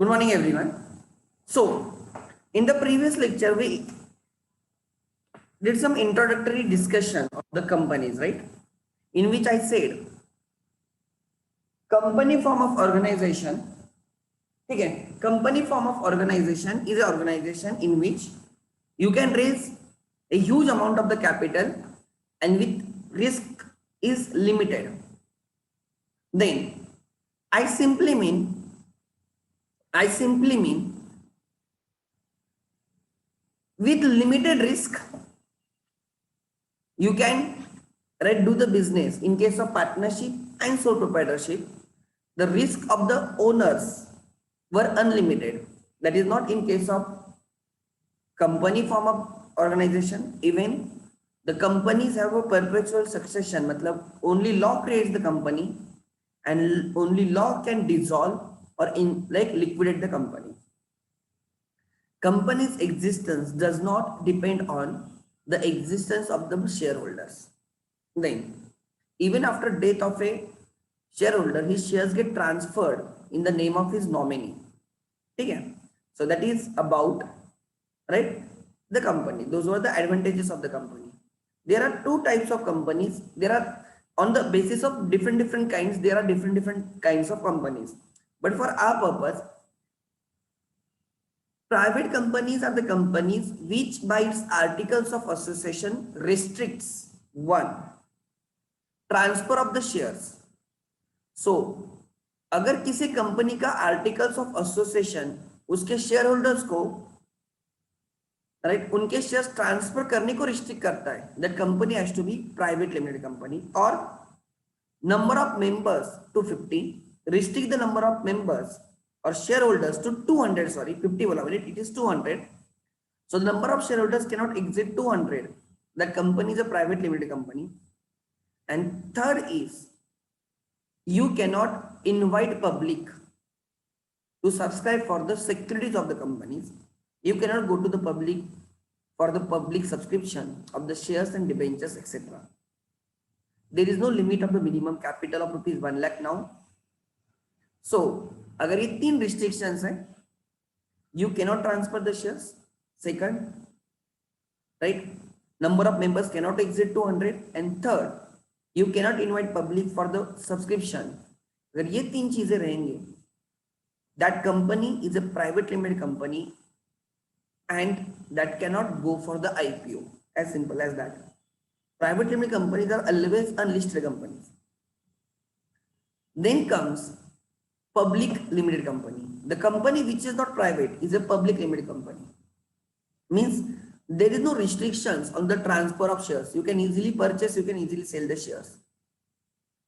Good morning, everyone. So, in the previous lecture, we did some introductory discussion of the companies, right? In which I said, company form of organization, okay, company form of organization is an organization in which you can raise a huge amount of the capital and with risk is limited. Then, I simply mean, I simply mean with limited risk you can do the business. In case of partnership and sole proprietorship, the risk of the owners were unlimited. That is not in case of company form of organization. Even the companies have a perpetual succession. Matlab, only law creates the company and only law can dissolve or liquidate the company. Company's existence does not depend on the existence of the shareholders. Then, even after death of a shareholder, his shares get transferred in the name of his nominee. Okay? So that is about, right, the company. Those were the advantages of the company. There are two types of companies. There are, on the basis of different kinds, there are different kinds of companies. But for our purpose, private companies are the companies which by its articles of association restricts one, transfer of the shares. So अगर किसी company का articles of association उसके shareholders को right उनके shares transfer करने को restrict करता है, that company has to be private limited company. और number of members to 50, restrict the number of members or shareholders to 200, sorry 50 bola, it is 200. So the number of shareholders cannot exceed 200. That company is a private limited company. And third is, you cannot invite public to subscribe for the securities of the companies. You cannot go to the public for the public subscription of the shares and debentures, etc. There is no limit of the minimum capital of rupees 1 lakh now. So अगर ये तीन restrictions हैं, you cannot transfer the shares. Second, right, number of members cannot exceed 200. And third, you cannot invite public for the subscription. अगर ये तीन चीजें रहेंगे, that company is a private limited company and that cannot go for the IPO. As simple as that. Private limited companies are always unlisted companies. Then comes public limited company. The company which is not private is a public limited company. Means there is no restrictions on the transfer of shares. You can easily purchase, you can easily sell the shares.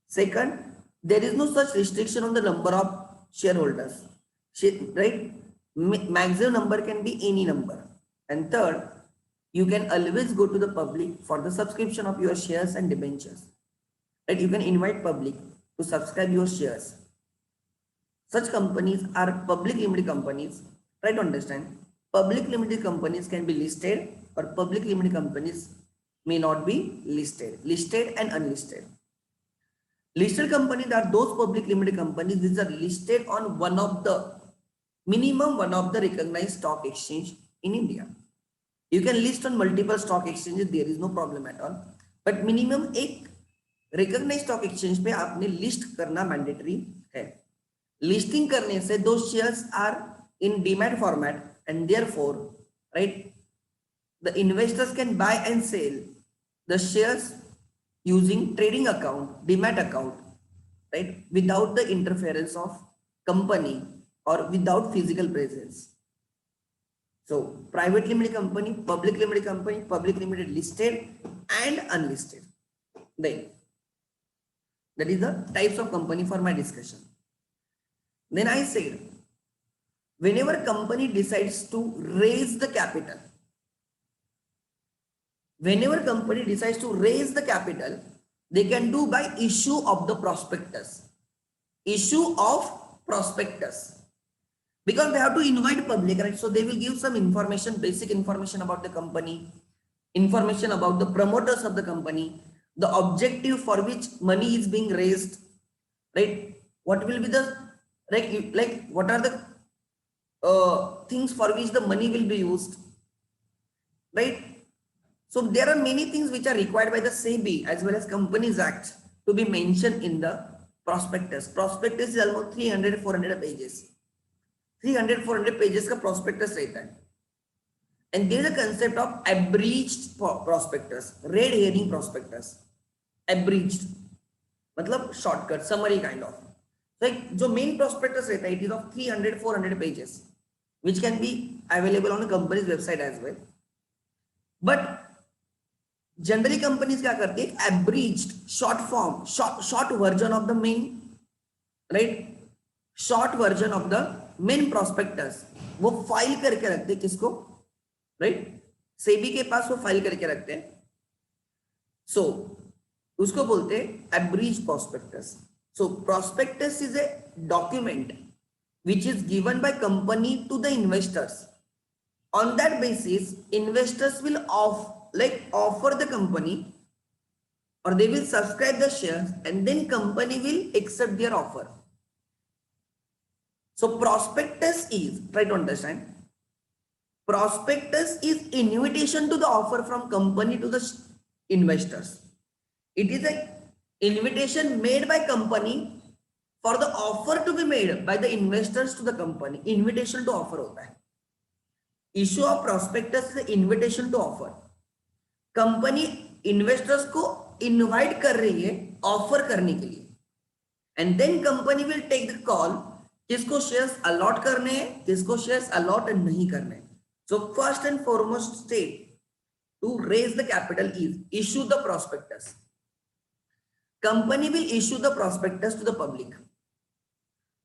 Second, there is no such restriction on the number of shareholders. Right? Maximum number can be any number. And third, you can always go to the public for the subscription of your shares and debentures. Right? You can invite public to subscribe your shares. Such companies are public limited companies. Try to understand. Public limited companies can be listed or public limited companies may not be listed. Listed and unlisted. Listed companies are those public limited companies which are listed on one of the recognized stock exchange in India. You can list on multiple stock exchanges, there is no problem at all. But minimum एक recognized stock exchange पे आपने list करना mandatory है. Listing करने से those shares are in demat format and therefore, right, the investors can buy and sell the shares using trading account, demat account, right, without the interference of company or without physical presence. So private limited company, public limited listed and unlisted. Then that is the types of company for my discussion. Then I said, whenever company decides to raise the capital, they can do by issue of the prospectus. Issue of prospectus. Because they have to invite public, right? So they will give some information, basic information about the company, information about the promoters of the company, the objective for which money is being raised, right? What will be the, like what are the things for which the money will be used, right? So there are many things which are required by the SEBI as well as Companies Act to be mentioned in the prospectus. Prospectus is almost 300-400 pages. 300-400 pages का prospectus रहता है. And there is a concept of abridged prospectus, red herring prospectus. Abridged मतलब shortcut, summary kind of. So जो main prospectus रहता है, it is of 300-400 pages, which can be available on the company's website as well. But generally companies क्या करती है, abridged, short form, short version of the main, right? Short version of the main prospectus वो file करके रखते हैं किसको, right? SEBI के पास वो फाइल करके रखते हैं. सो उसको बोलते हैं abridged prospectus. So prospectus is a document which is given by company to the investors. On that basis, investors will offer the company, or they will subscribe the shares, and then company will accept their offer. So prospectus is, try to understand, prospectus is invitation to the offer from company to the investors. It is an invitation made by company for the offer to be made by the investors to the company. Invitation to offer होता है. Issue of prospectus is an invitation to offer. Company investors को invite कर रही है offer करने के लिए, and then company will take the call किसको शेयर्स अलॉट करने हैं, किसको शेयर्स अलॉट नहीं करने. So first and foremost step to raise the capital is issue the prospectus. Company will issue the prospectus to the public.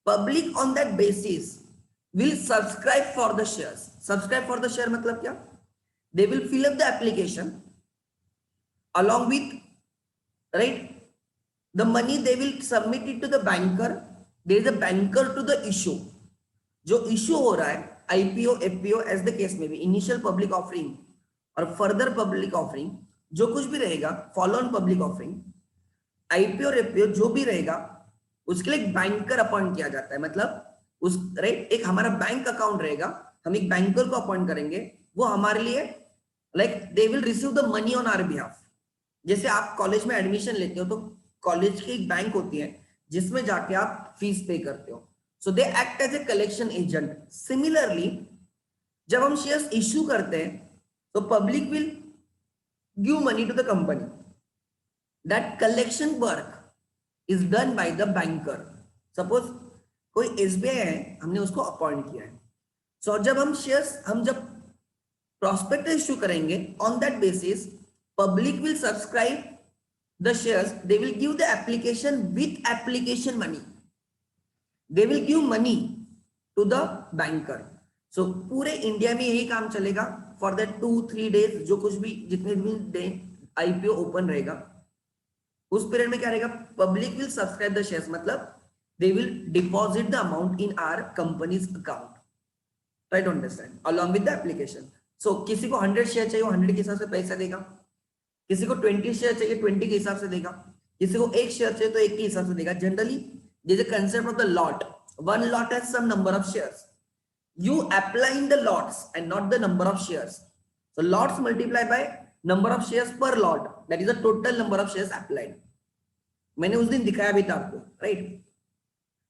Public on that basis will subscribe for the shares. Subscribe for the share मतलब क्या? They will fill up the application along with, right, the money they will submit it to the banker. There is a banker to the issue. जो issue हो रहा है IPO, FPO as the case में भी, initial public offering और further public offering, जो कुछ भी रहेगा, follow on public offering, IPO और FPO जो भी रहेगा, उसके लिए एक बैंकर अपॉइंट किया जाता है. मतलब उस राइट एक हमारा बैंक अकाउंट रहेगा, हम एक बैंकर को अपॉइंट करेंगे, वो हमारे लिए they will receive the money on our behalf. जैसे आप कॉलेज में एडमिशन लेते हो तो कॉलेज की एक बैंक होती है जिसमें जाके आप फीस पे करते हो. So they act as a collection agent. Similarly जब हम शेयर्स इश्यू करते हैं तो public will give money to the company. That collection work is done by the banker. Suppose कोई एसबीआई है, हमने उसको अपॉइंट किया है. सो जब हम शेयर्स, हम जब प्रॉस्पेक्टस इश्यू करेंगे, on that basis public will subscribe the shares. They will give the application with application money. They will give money to the banker. So पूरे इंडिया में यही काम चलेगा फॉर दैट 2-3 डेज. जो कुछ भी जितने भी डे आईपीओ ओपन रहेगा उस पीरियड में क्या रहेगा, public will subscribe the shares, मतलब they will deposit the amount in our company's account. Try to understand along with the application. So किसी को 100 शेयर चाहिए, वो 100 के हिसाब से पैसा देगा. किसी को 20 शेयर चाहिए, 20 के हिसाब से देगा. किसी को 1 शेयर चाहिए तो 1 के हिसाब से देगा. Generally there is a concept of the lot. One lot has some number of shares. You apply in the lots and not the number of shares. So lots multiplied by number of shares per lot. That is the total number of shares applied. मैंने उस दिन दिखाया भी था आपको, right?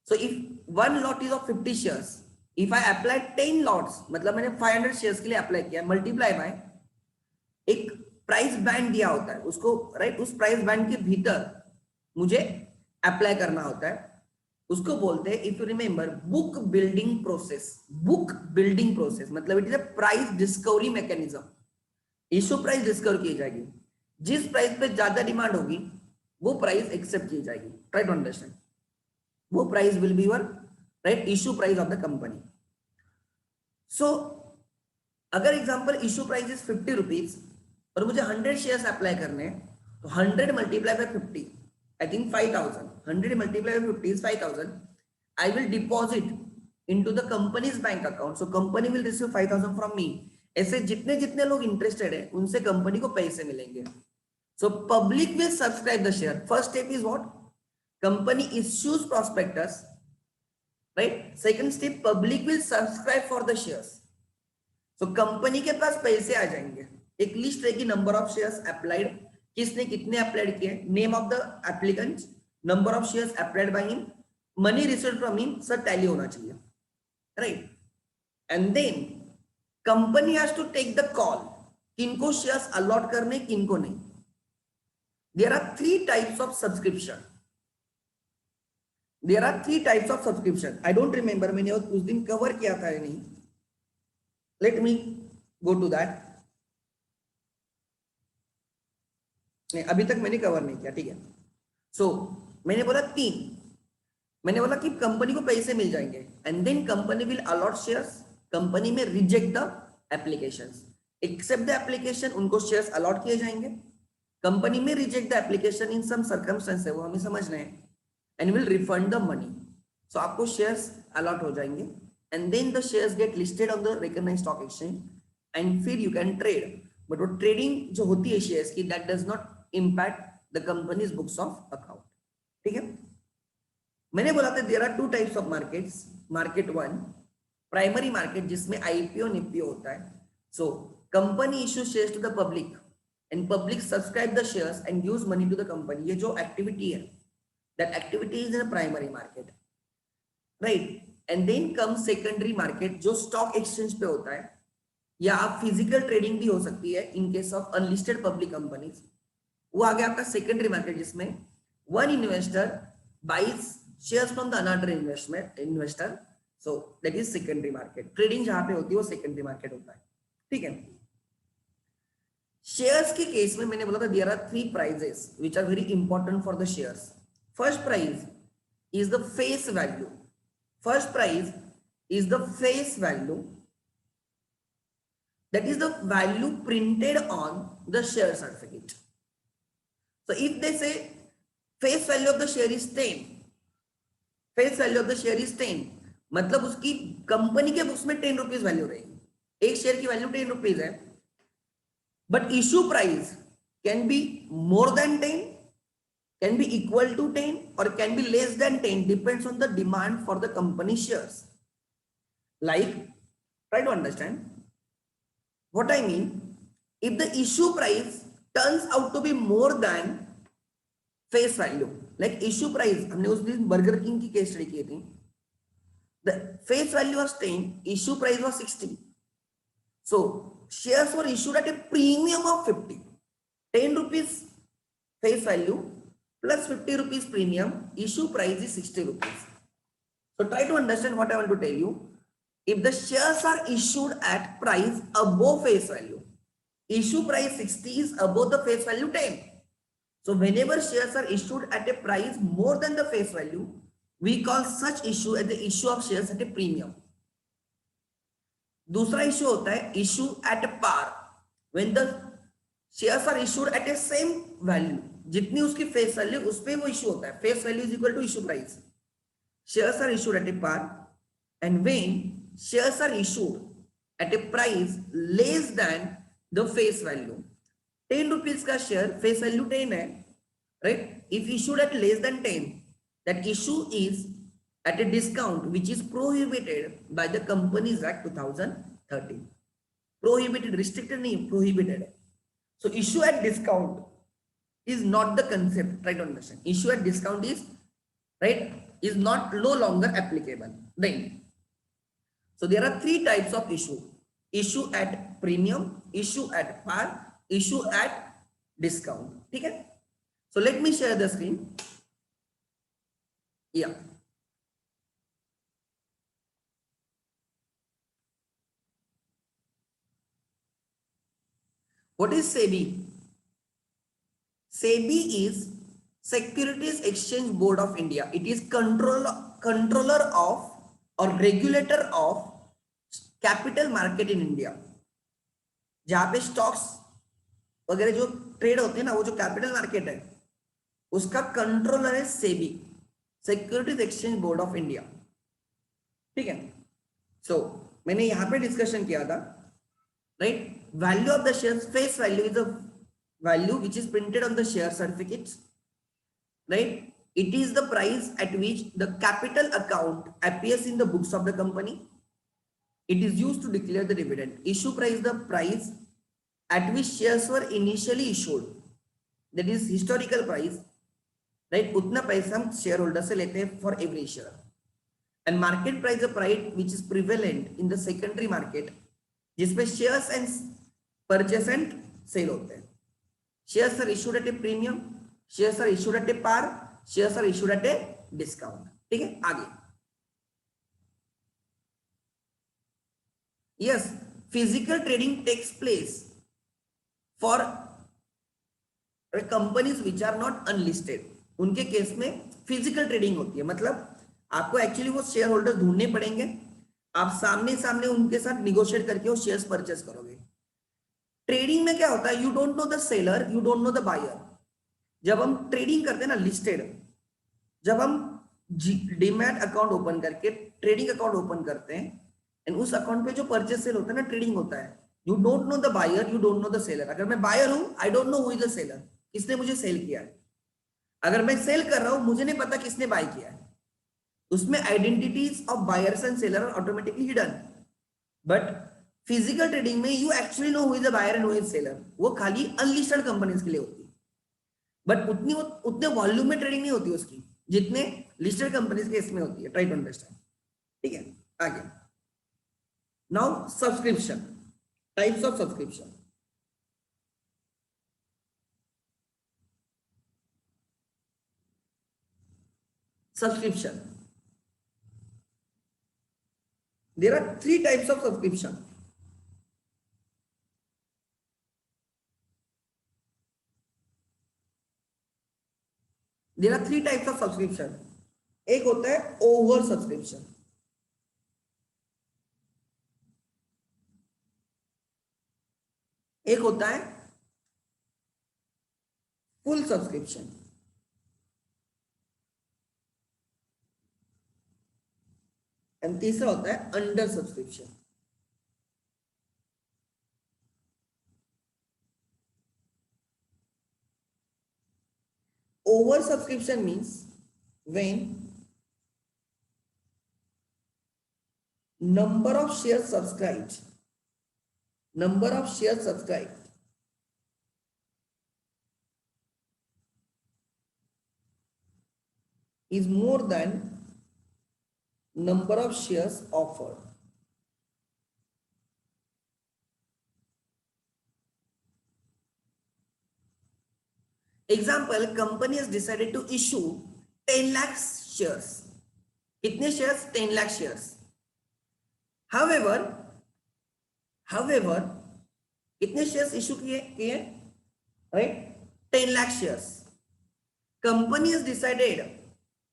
So if one lot is of 50 shares, if I apply 10 lots, मतलब मैंने 500 shares के लिए अप्लाई किया, मल्टीप्लाई बाय एक प्राइस बैंड दिया होता है उसको, राइट? उस प्राइस बैंड के भीतर मुझे अप्लाई करना होता है. उसको बोलते हैं, if you remember, book building process. Book building process मतलब it is a price discovery mechanism. Issue price discover की जाएगी, जिस प्राइस पे ज्यादा डिमांड होगी वो प्राइस एक्सेप्ट की जाएगी. Try to understand. वो price will be your right issue price of the company. So अगर example issue price is 50 rupees और मुझे 100 शेयर्स अप्लाई करने हैं, तो 100 multiply by 50, I think 5000. 100 multiply by 50 is 5000. I will deposit into the company's bank account. So company will receive 5000 from me. ऐसे जितने जितने लोग इंटरेस्टेड है उनसे कंपनी को पैसे मिलेंगे. So public will subscribe the share. First step is what? Company issues prospectus. Right. Second step, public will subscribe for the shares. So company के पास पैसे आ जाएंगे, एक लिस्ट रहेगी, नंबर ऑफ शेयर्स अप्लाइड, किसने कितने अप्लाइड किए, name of the applicant, number of shares applied by him, money received from him, सब tally होना चाहिए, right. And then company has to take the call, किनको शेयर्स अलॉट करने, किनको नहीं. There are three types of subscription. There are three types of subscription. I don't remember मैंने उस दिन कवर किया था या नहीं. Let me go to that. नहीं, अभी तक मैंने कवर नहीं किया, ठीक है. सो मैंने बोला तीन. मैंने बोला कि कंपनी को पैसे मिल जाएंगे and then company will allot shares. Company में reject the applications, accept the application, उनको शेयर्स अलॉट किए जाएंगे. कंपनी में reject the application in some circumstance है, वो हमें समझना है, and will refund the money. So आपको शेयर्स अलॉट हो जाएंगे and then the shares get listed on the recognised stock exchange and फिर यू कैन ट्रेड. बट वो ट्रेडिंग जो होती है शेयर्स की, that does not impact the company's books of account. ठीक है. मैंने बोला था there are two types of markets. Market one, primary market, जिसमें आईपीओ निपीओ होता है. So company issue shares to the public and public subscribe the shares and use money to the company. ये जो एक्टिविटी है, that activity is in primary market, right. And then come secondary market, जो stock exchange पे होता है, या आप physical trading भी हो सकती है in case of unlisted public companies. वो आ गया आपका सेकेंडरी मार्केट, जिसमें one investor buys shares from the another investor. So that is secondary market. Trading जहां पे होती है वो सेकेंडरी मार्केट होता है. ठीक है. शेयर्स के केस में मैंने बोला था there are three prices which are very important for the shares. First price is the face value. First price is the face value, that is the value printed on the share certificate. So if they say face value of the share is 10, face value of the share is 10, मतलब उसकी company के books में 10 rupees value रहेगी. एक share की value 10 rupees है, but issue price can be more than 10, can be equal to 10 or can be less than 10, depends on the demand for the company shares. Like, try to understand what I mean. If the issue price turns out to be more than face value, like issue price, हमने उस दिन burger king की case study की थी, the face value was 10, issue price was 60, so shares were issued at a premium of 50. 10 rupees face value plus 50 rupees premium, issue price is 60 rupees. So try to understand what I want to tell you. If the shares are issued at price above face value, issue price 60 is above the face value 10. So whenever shares are issued at a price more than the face value, we call such issue as the issue of shares at a premium. दूसरा issue होता है issue at par, when the shares are issued at a same value, जितनी उसकी face value उस पे वो issue होता है. Face value is equal to issue price. Shares are issued at a par and when shares are issued at a price less than the face value, 10 rupees का share face value 10 है, right? If issued at less than 10, that issue is at a discount which is prohibited by the Companies Act 2013. Prohibited, restricted नहीं, prohibited. So issue at discount is not the concept. Try to understand. Issue at discount is, right, is not no longer applicable. Then so there are three types of issue: issue at premium, issue at par, issue at discount. ठीक है. So let me share the screen. Yeah. What is SEBI? SEBI is Securities Exchange Board of India. It is controller of और regulator of capital market in India. जहां पे stocks वगैरह जो trade होते हैं ना, वो जो कैपिटल मार्केट है उसका कंट्रोलर है SEBI, securities exchange board of India. ठीक है. सो मैंने यहां पे डिस्कशन किया था, right. Value of the shares, face value is the value which is printed on the share certificates, right. It is the price at which the capital account appears in the books of the company. It is used to declare the dividend. Issue price, the price at which shares were initially issued, that is historical price, right? उतना price हम share holder से लेते हैं for every share. And market price the price which is prevalent in the secondary market, जिसमें shares and purchase and sale होते हैं. Shares are issued at a premium, shares are issued at a par, shares are issued at a discount. ठीक है, आगे. Yes, physical trading takes place for companies which are not unlisted. उनके case में physical trading होती है, मतलब आपको actually वो शेयर होल्डर ढूंढने पड़ेंगे, आप सामने सामने उनके साथ निगोशिएट करके वो शेयर्स परचेस करोगे. ट्रेडिंग में क्या होता है, you don't know the seller, you don't know the buyer. जब हम ट्रेडिंग करते हैं ना लिस्टेड, जब हम डीमैट अकाउंट ओपन करके ट्रेडिंग अकाउंट ओपन करते हैं एंड उस अकाउंट पे जो परचेस सेल होता है ना, ट्रेडिंग होता है. You don't know the buyer, you don't know the seller. अगर मैं बायर हूं, I don't know who is the seller, किसने मुझे सेल किया है. अगर मैं सेल कर रहा हूं, मुझे नहीं पता किसने बाय किया है. उसमें identities of buyers and seller are automatically hidden. But physical trading में you actually know who is the buyer and who is seller. वो खाली अनलिस्टेड कंपनीज के लिए होती है, बट उतने वॉल्यूम में ट्रेडिंग नहीं होती उसकी जितने लिस्टेड कंपनीज के इसमें होती है. Try to understand. ठीक है, आगे. Now subscription, types of subscription. Subscription. There are 3 types of subscription. There are 3 types of subscription. एक होता है ओवर सब्सक्रिप्शन. एक होता है फुल सब्सक्रिप्शन. एंड तीसरा होता है under subscription. Over subscription means when number of shares subscribed is more than number of shares offered. Example, company has decided to issue 10 lakh shares. कितने shares? 10 lakh shares. However, कितने shares issue किए? Right? 10 lakh shares. Company has decided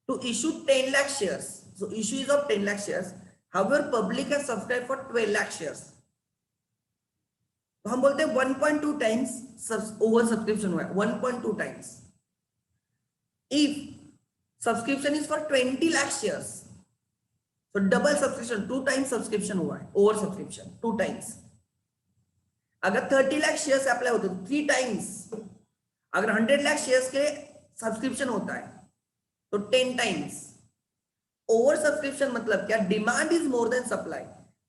to issue 10 lakh shares. So issue is of 10 lakh shares. However, public has subscribed for 12 lakh shares. तो हम बोलते हैं 1.2 times over subscription हुआ है. 1.2 times. If subscription is for 20 lakh shares, so double subscription, 2 times subscription हुआ है. Over subscription 2 times. अगर 30 lakh shares apply होते तो 3 times. अगर 100 lakh shares के सब्सक्रिप्शन होता है तो 10 times. ओवर सब्सक्रिप्शन मतलब क्या? Demand is more than supply.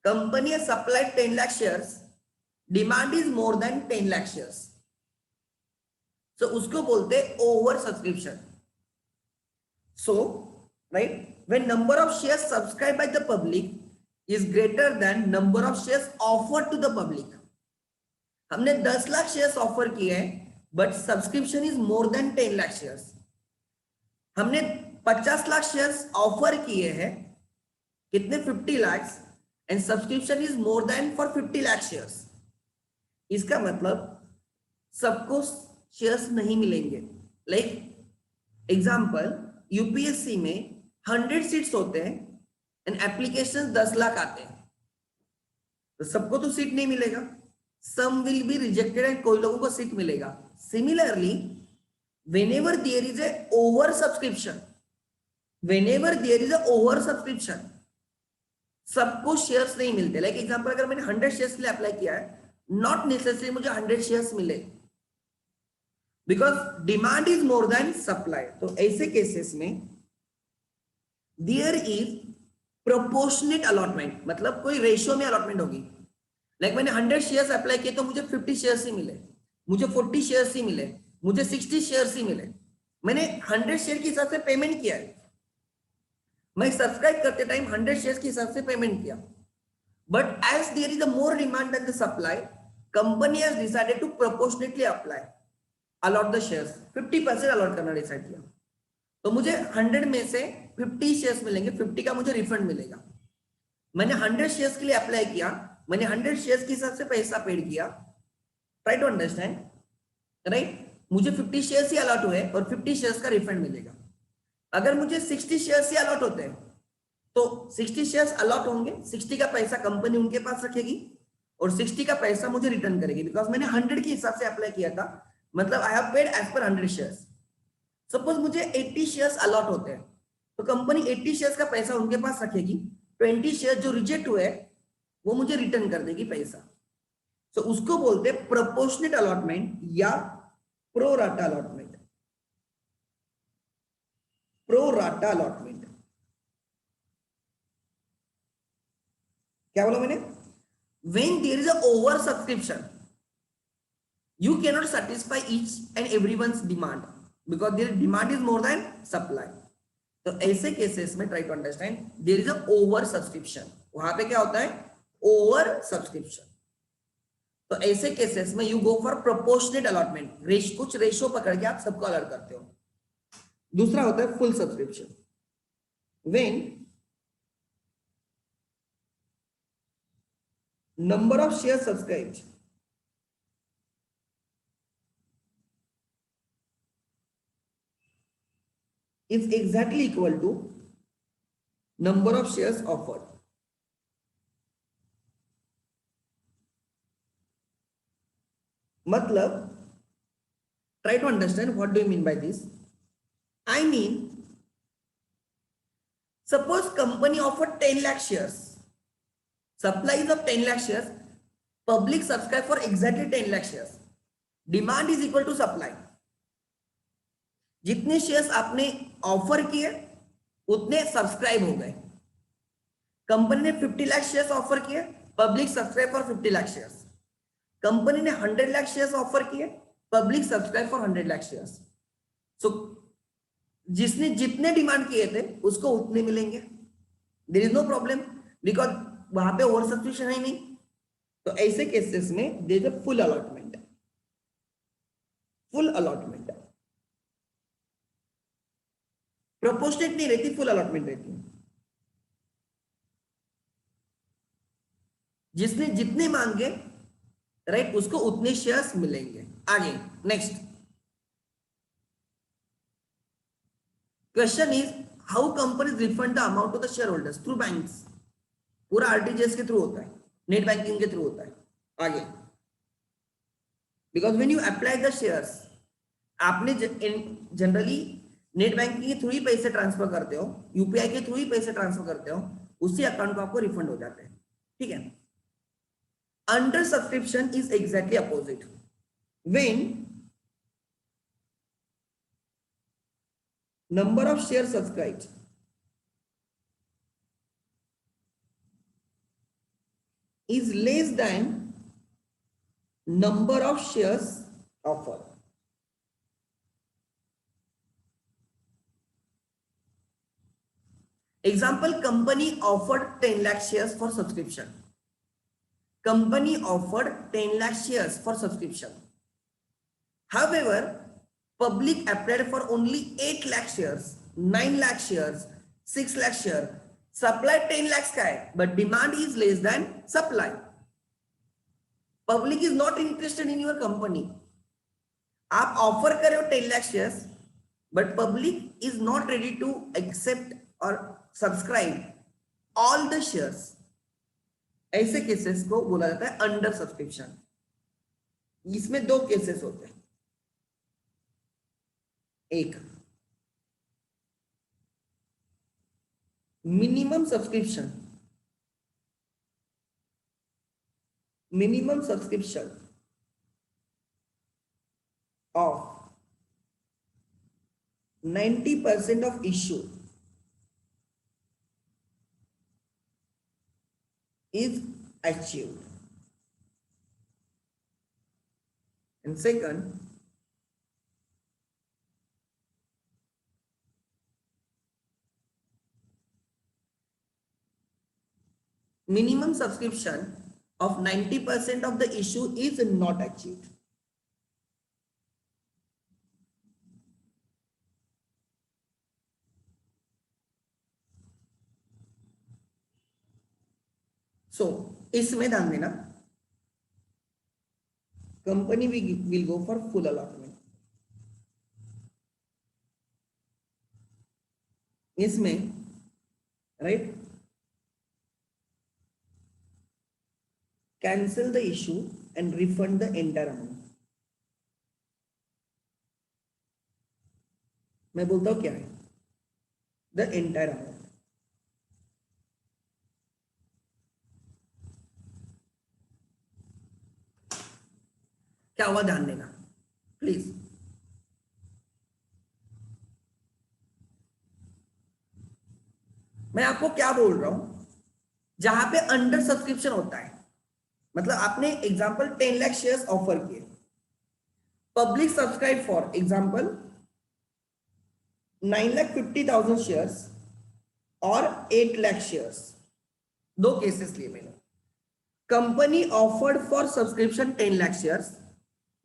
Company has supplied 10 lakh shares, demand is more than 10 lakh shares. So उसको बोलते हैं over subscription. So, right, when number of shares subscribed by the public is greater than number of shares offered to the public. हमने 10 lakh shares offer किए हैं, but subscription is more than 10 lakh shares. हमने 50 lakh shares offer किए हैं, कितने? 50 lakhs, and subscription is more than for 50 lakh shares. इसका मतलब सबको शेयर्स नहीं मिलेंगे. लाइक एग्जांपल, यूपीएससी में 100 सीट्स होते हैं एंड एप्लीकेशन 10 लाख आते हैं, तो सबको तो सीट नहीं मिलेगा. सम विल बी रिजेक्टेड एंड कोई लोगों को सीट मिलेगा. Similarly, whenever there is a over subscription, सबको शेयर्स नहीं मिलते. लाइक एग्जांपल, अगर मैंने 100 शेयर्स के लिए अप्लाई किया है, नॉट नेसेसरी मुझे 100 शेयर्स मिले. Because demand is more than supply. तो ऐसे केसेस में देयर इज प्रोपोर्शनेट अलॉटमेंट, मतलब कोई रेशियो में अलॉटमेंट होगी। लाइक मैंने 100 शेयर्स अप्लाई किए तो मुझे 50 शेयर्स ही मिले, मुझे 40 शेयर्स ही मिले, मुझे 60 शेयर्स ही मिले। मैंने 100 शेयर के हिसाब से पेमेंट किया है, मैं सब्सक्राइब करते टाइम 100 शेयर्स के हिसाब से पेमेंट किया। But as there is a more demand than the supply, company has decided to proportionately apply allot the shares, 50% allot करना डिसाइड किया। तो मुझे 100 में से 50 शेयर्स मिलेंगे, 50 का मुझे रिफंड मिलेगा। मैंने 100 शेयर्स के लिए अप्लाई किया, मैंने 100 शेयर्स के हिसाब से पैसा पेड किया। Try to understand, right? मुझे 50 शेयर्स ही अलॉट हुए और 50 शेयर्स का रिफंड मिलेगा। अगर मुझे 60 शेयर्स ही अलॉट होते हैं तो 60 शेयर्स अलॉट होंगे, 60 का पैसा कंपनी उनके पास रखेगी और 60 का पैसा मुझे रिटर्न करेगी, बिकॉज मैंने 100 के हिसाब से अप्लाई किया था, मतलब I have paid as per 100 shares. Suppose मुझे 80 शेयर्स अलॉट होते हैं तो कंपनी 80 शेयर्स का पैसा उनके पास रखेगी, 20 शेयर जो रिजेक्ट हुए वो मुझे रिटर्न कर देगी पैसा। तो उसको बोलते हैं प्रोपोर्शनेट अलॉटमेंट या pro rata allotment. Pro rata allotment क्या बोला मैंने? When there is a over subscription, you cannot satisfy each and everyone's demand because their demand is more than supply। तो ऐसे केसेस में try to understand, there is a over subscription, वहां पे क्या होता है? Over subscription. तो ऐसे केसेस में you go for proportionate allotment, कुछ रेशो पकड़ के आप सबको अलॉट करते हो। दूसरा होता है full subscription, when number of share subscribed is exactly equal to number of shares offered। मतलब try to understand what do you mean by this। I mean suppose company offered 10 lakh shares, supply is of 10 lakh shares, public subscribe for exactly 10 lakh shares, demand is equal to supply। जितने shares आपने offer किए उतने subscribe हो गए। Company ने 50 lakh shares offer किए, public subscribe for 50 lakh shares. Company ने 100 lakh shares offer किए, public subscribe for 100 lakh shares. So जिसने जितने डिमांड किए थे उसको उतने मिलेंगे, there is no problem, because वहां पे ओवर सब्सक्रिप्शन है नहीं। तो ऐसे केसेस में there is a full allotment. Full allotment proportionate नहीं रहती, फुल अलॉटमेंट रहती है। जिसने जितने मांगे राइट उसको उतने शेयर्स मिलेंगे। आगे next question is how companies refund the amount to the share holders through banks. पूरा आरटीजीएस के थ्रू होता है, नेट बैंकिंग के थ्रू होता है। आगे because when you apply the shares, आपने जनरली नेट बैंकिंग के थ्रू ही पैसे ट्रांसफर करते हो, यूपीआई के थ्रू ही पैसे ट्रांसफर करते हो, उसी अकाउंट को आपको रिफंड हो जाते हैं। ठीक है। Under subscription is exactly opposite, when number of shares subscribed is less than number of shares offered। Example, company offered 10 lakh shares for subscription। Company offered 10 lakh shares for subscription। However, public applied for only 8 lakh shares, 9 lakh shares, 6 lakh shares। Supply 10 lakhs का है, but demand is less than supply। Public is not interested in your company। आप offer कर रहे हो 10 lakh shares, but public is not ready to accept और subscribe all the shares. ऐसे cases को बोला जाता है अंडर सब्सक्रिप्शन। इसमें दो केसेस होते हैं, एक minimum subscription, minimum subscription of 90% of issue is achieved. And second, minimum subscription of 90% of the issue is not achieved. So इसमें ध्यान देना, company will go for full allotment. इसमें right, cancel the issue and refund the entire amount. मैं बोलता हूं क्या है, the entire amount. क्या हुआ ध्यान देना प्लीज। मैं आपको क्या बोल रहा हूं, जहां पे अंडर सब्सक्रिप्शन होता है, मतलब आपने एग्जांपल 10 लाख शेयर्स ऑफर किए, public subscribe for example 9,50,000 shares और 8 लाख शेयर्स, दो केसेस लिए मैंने। Company offered for subscription 10 lakh shares,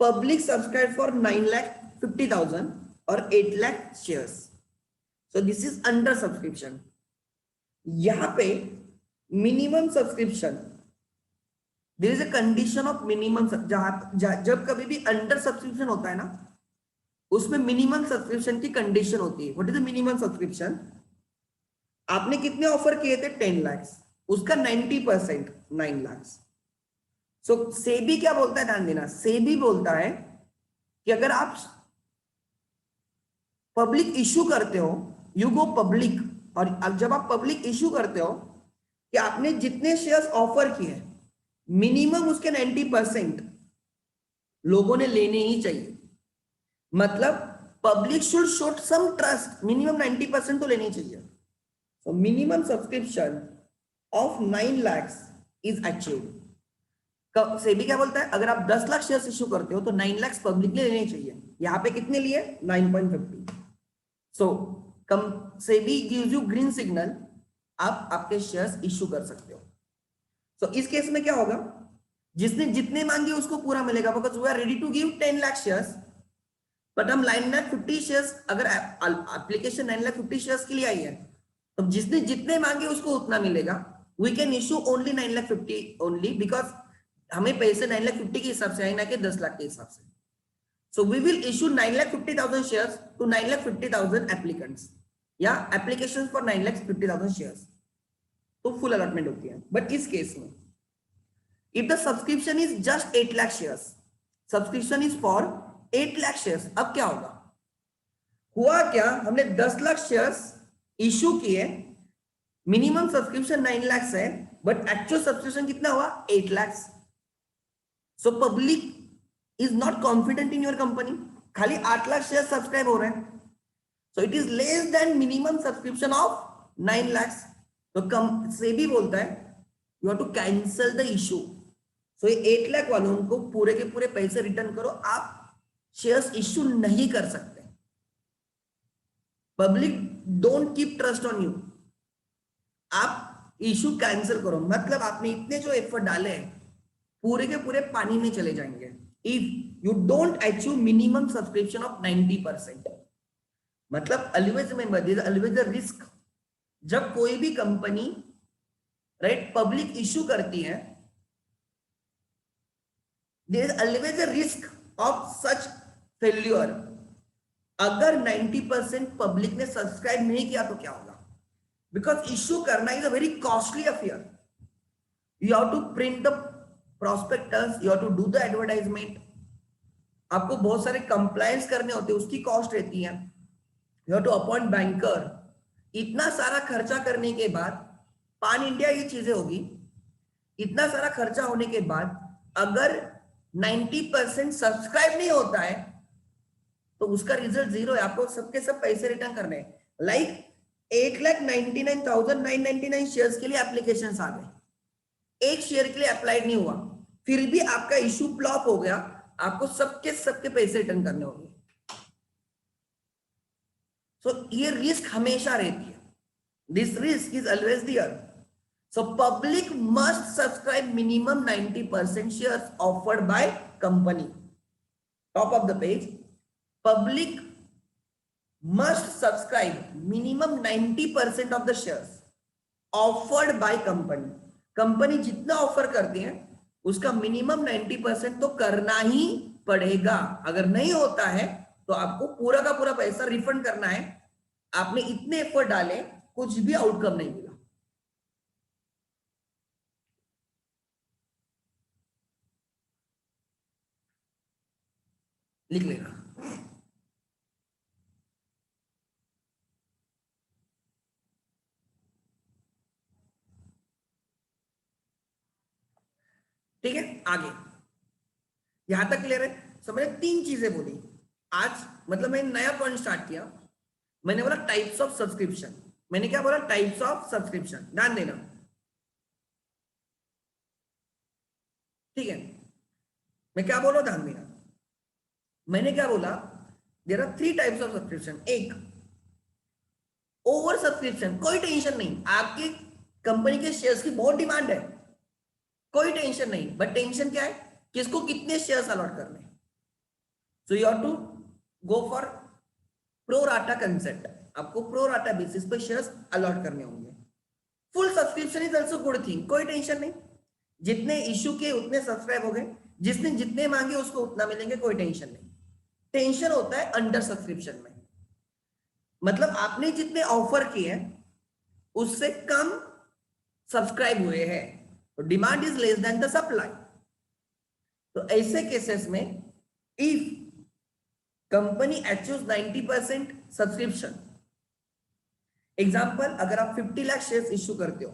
public subscribe for 9,50,000 और 8 lakh shares. So this is under subscription. यहां पे minimum subscription, there is a condition of minimum, जब कभी भी अंडर सब्सक्रिप्शन होता है ना, उसमें मिनिमम सब्सक्रिप्शन की कंडीशन होती है। What is the minimum subscription? आपने कितने ऑफर किए थे? 10 लाख, उसका 90% 9 लाख। सो सेबी क्या बोलता है, ध्यान देना, सेबी बोलता है कि अगर आप पब्लिक इश्यू करते हो, यू गो पब्लिक, और अब जब आप पब्लिक इश्यू करते हो कि आपने जितने शेयर्स ऑफर किए मिनिमम उसके 90% लोगों ने लेने ही चाहिए। मतलब public should show some trust, minimum 90% तो लेनी चाहिए। So minimum subscription of 9 lakh is achieved. SEBI क्या बोलता है, अगर आप 10 लाख शेयर्स इश्यू करते हो तो 9 लाख पब्लिक ले लेने चाहिए। यहां पे कितने लिए? 9.50। So come SEBI gives you green signal, आप आपके शेयर्स इश्यू कर सकते हो। सो इस केस में क्या होगा, जिसने जितने मांगे उसको पूरा मिलेगा, because we are ready to give 10 lakh shares, but हम 9,50,000 शेयर्स, अगर एप्लीकेशन 9,50,000 शेयर्स के लिए आई है तो जिसने जितने मांगे उसको उतना मिलेगा। We can issue only 9,50,000 only, because हमें पैसे 9,50,000 के हिसाब से आए ना कि 10 लाख के हिसाब से। So we will issue 9,50,000 shares to 9,50,000 applicants, या एप्लीकेशन फॉर 9,50,000 शेयर्स, तो फुल अलॉटमेंट होती है। बट इस केस में if the subscription is just 8 lakh shares, subscription is for 8 lakh shares, अब क्या होगा? हुआ क्या, हमने 10 लाख शेयर्स इश्यू किए, मिनिमम सब्सक्रिप्शन 9 लाख है, बट एक्चुअल सब्सक्रिप्शन कितना हुआ? 8 lakh. So public is not confident in your company, खाली 8 लाख शेयर सब्सक्राइब हो रहे हैं, so it is less than minimum subscription of 9 lakh. तो कम सेबी बोलता है you have to cancel the issue. So ये 8 लाख वालों को पूरे के पूरे पैसे रिटर्न करो, आप शेयर्स इश्यू नहीं कर सकते। Public don't keep trust on you, आप इशू कैंसिल करो, मतलब आपने इतने जो एफर्ट डाले हैं पूरे के पूरे पानी में चले जाएंगे if you don't achieve minimum subscription of 90%। मतलब always remember, there is always a risk. जब कोई भी कंपनी राइट पब्लिक इशू करती है, there is always a risk of such failure. अगर 90% पब्लिक ने सब्सक्राइब नहीं किया तो क्या होगा? बिकॉज इश्यू करना is a very costly affair. You have to print the prospectus, you have to do the advertisement, आपको बहुत सारे कंप्लायंस करने होते हैं, उसकी कॉस्ट रहती है। You have to appoint banker, इतना सारा खर्चा करने के बाद पान इंडिया ये चीजें होगी। इतना सारा खर्चा होने के बाद अगर 90% सब्सक्राइब नहीं होता है तो उसका रिजल्ट जीरो है, आपको सबके सब पैसे रिटर्न करने हैं। लाइक 8,99,999 शेयर्स के लिए एप्लीकेशन आ गए, एक शेयर के लिए अप्लाइड नहीं हुआ, फिर भी आपका इशू फ्लॉप हो गया, आपको सबके सबके पैसे रिटर्न करने होंगे। सो ये रिस्क हमेशा रहती है, this risk is always there. So public must subscribe minimum 90% shares offered by company. Top of the page, public must subscribe minimum 90% of the shares offered by company। Company जितना offer करती है उसका minimum 90% तो करना ही पड़ेगा। अगर नहीं होता है तो आपको पूरा का पूरा पैसा रिफंड करना है। आपने इतने एफर्ट डाले, कुछ भी आउटकम नहीं मिला। लिख लेना। ठीक है, आगे यहां तक क्लियर है? समझे? 3 चीजें बोली आज, मतलब मैंने नया पॉइंट स्टार्ट किया। मैंने बोला टाइप्स ऑफ सब्सक्रिप्शन। मैंने क्या बोला? Types of subscription. ध्यान देना, ठीक है? मैं क्या बोल रहा हूं, ध्यान देना। मैंने क्या बोला? There are 3 types of subscription. एक, ओवर सब्सक्रिप्शन। कोई टेंशन नहीं, आपकी कंपनी के शेयर्स की बहुत डिमांड है, कोई टेंशन नहीं। बट टेंशन क्या है? किसको कितने शेयर्स अलॉट करने। So you have to go for pro rata concept. आपको प्रो राटा बेसिस पर शेयर्स अलॉट करने होंगे। Full subscription is also good thing, कोई टेंशन नहीं। जितने इश्यू के उतने सब्सक्राइब हो गए, जिसने जितने मांगे उसको उतना मिलेंगे, कोई टेंशन नहीं। टेंशन होता है अंडर सब्सक्रिप्शन में, मतलब आपने जितने ऑफर किए उससे कम सब्सक्राइब हुए हैं, तो demand is less than the supply. तो ऐसे केसेस में if company achieves 90% subscription, example अगर आप 50 लाख शेयर्स इश्यू करते हो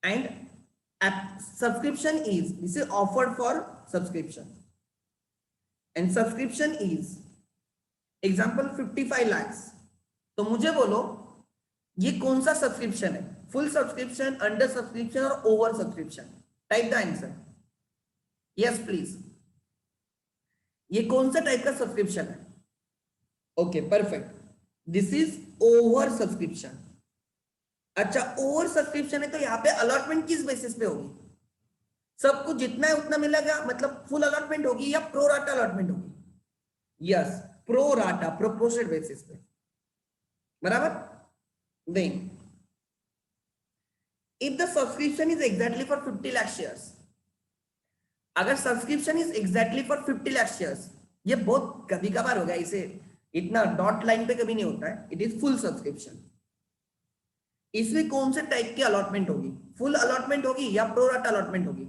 and subscription is, this is offered for subscription and subscription is example 55 lakhs, तो मुझे बोलो ये कौन सा सब्सक्रिप्शन है? फुल सब्सक्रिप्शन, अंडर सब्सक्रिप्शन और over subscription? Type the answer. Yes please, ये कौन सा टाइप का सब्सक्रिप्शन है? Okay perfect, this is over subscription. अच्छा, ओवर सब्सक्रिप्शन है तो यहाँ पे अलॉटमेंट किस बेसिस पे होगी? सबको जितना है उतना मिलेगा, मतलब फुल अलॉटमेंट होगी या प्रो राटा अलॉटमेंट होगी? Yes, pro rata, proportional basis पे, बराबर। Then if the subscription is exactly for 50 lakh shares, अगर subscription is exactly for 50 lakh shares, ये बहुत कभी कभार होगा, इसे इतना डॉट लाइन पे कभी नहीं होता है, इट इज फुल सब्सक्रिप्शन। इसमें कौन से टाइप की अलॉटमेंट होगी? फुल अलॉटमेंट होगी या प्रो राटा अलॉटमेंट होगी?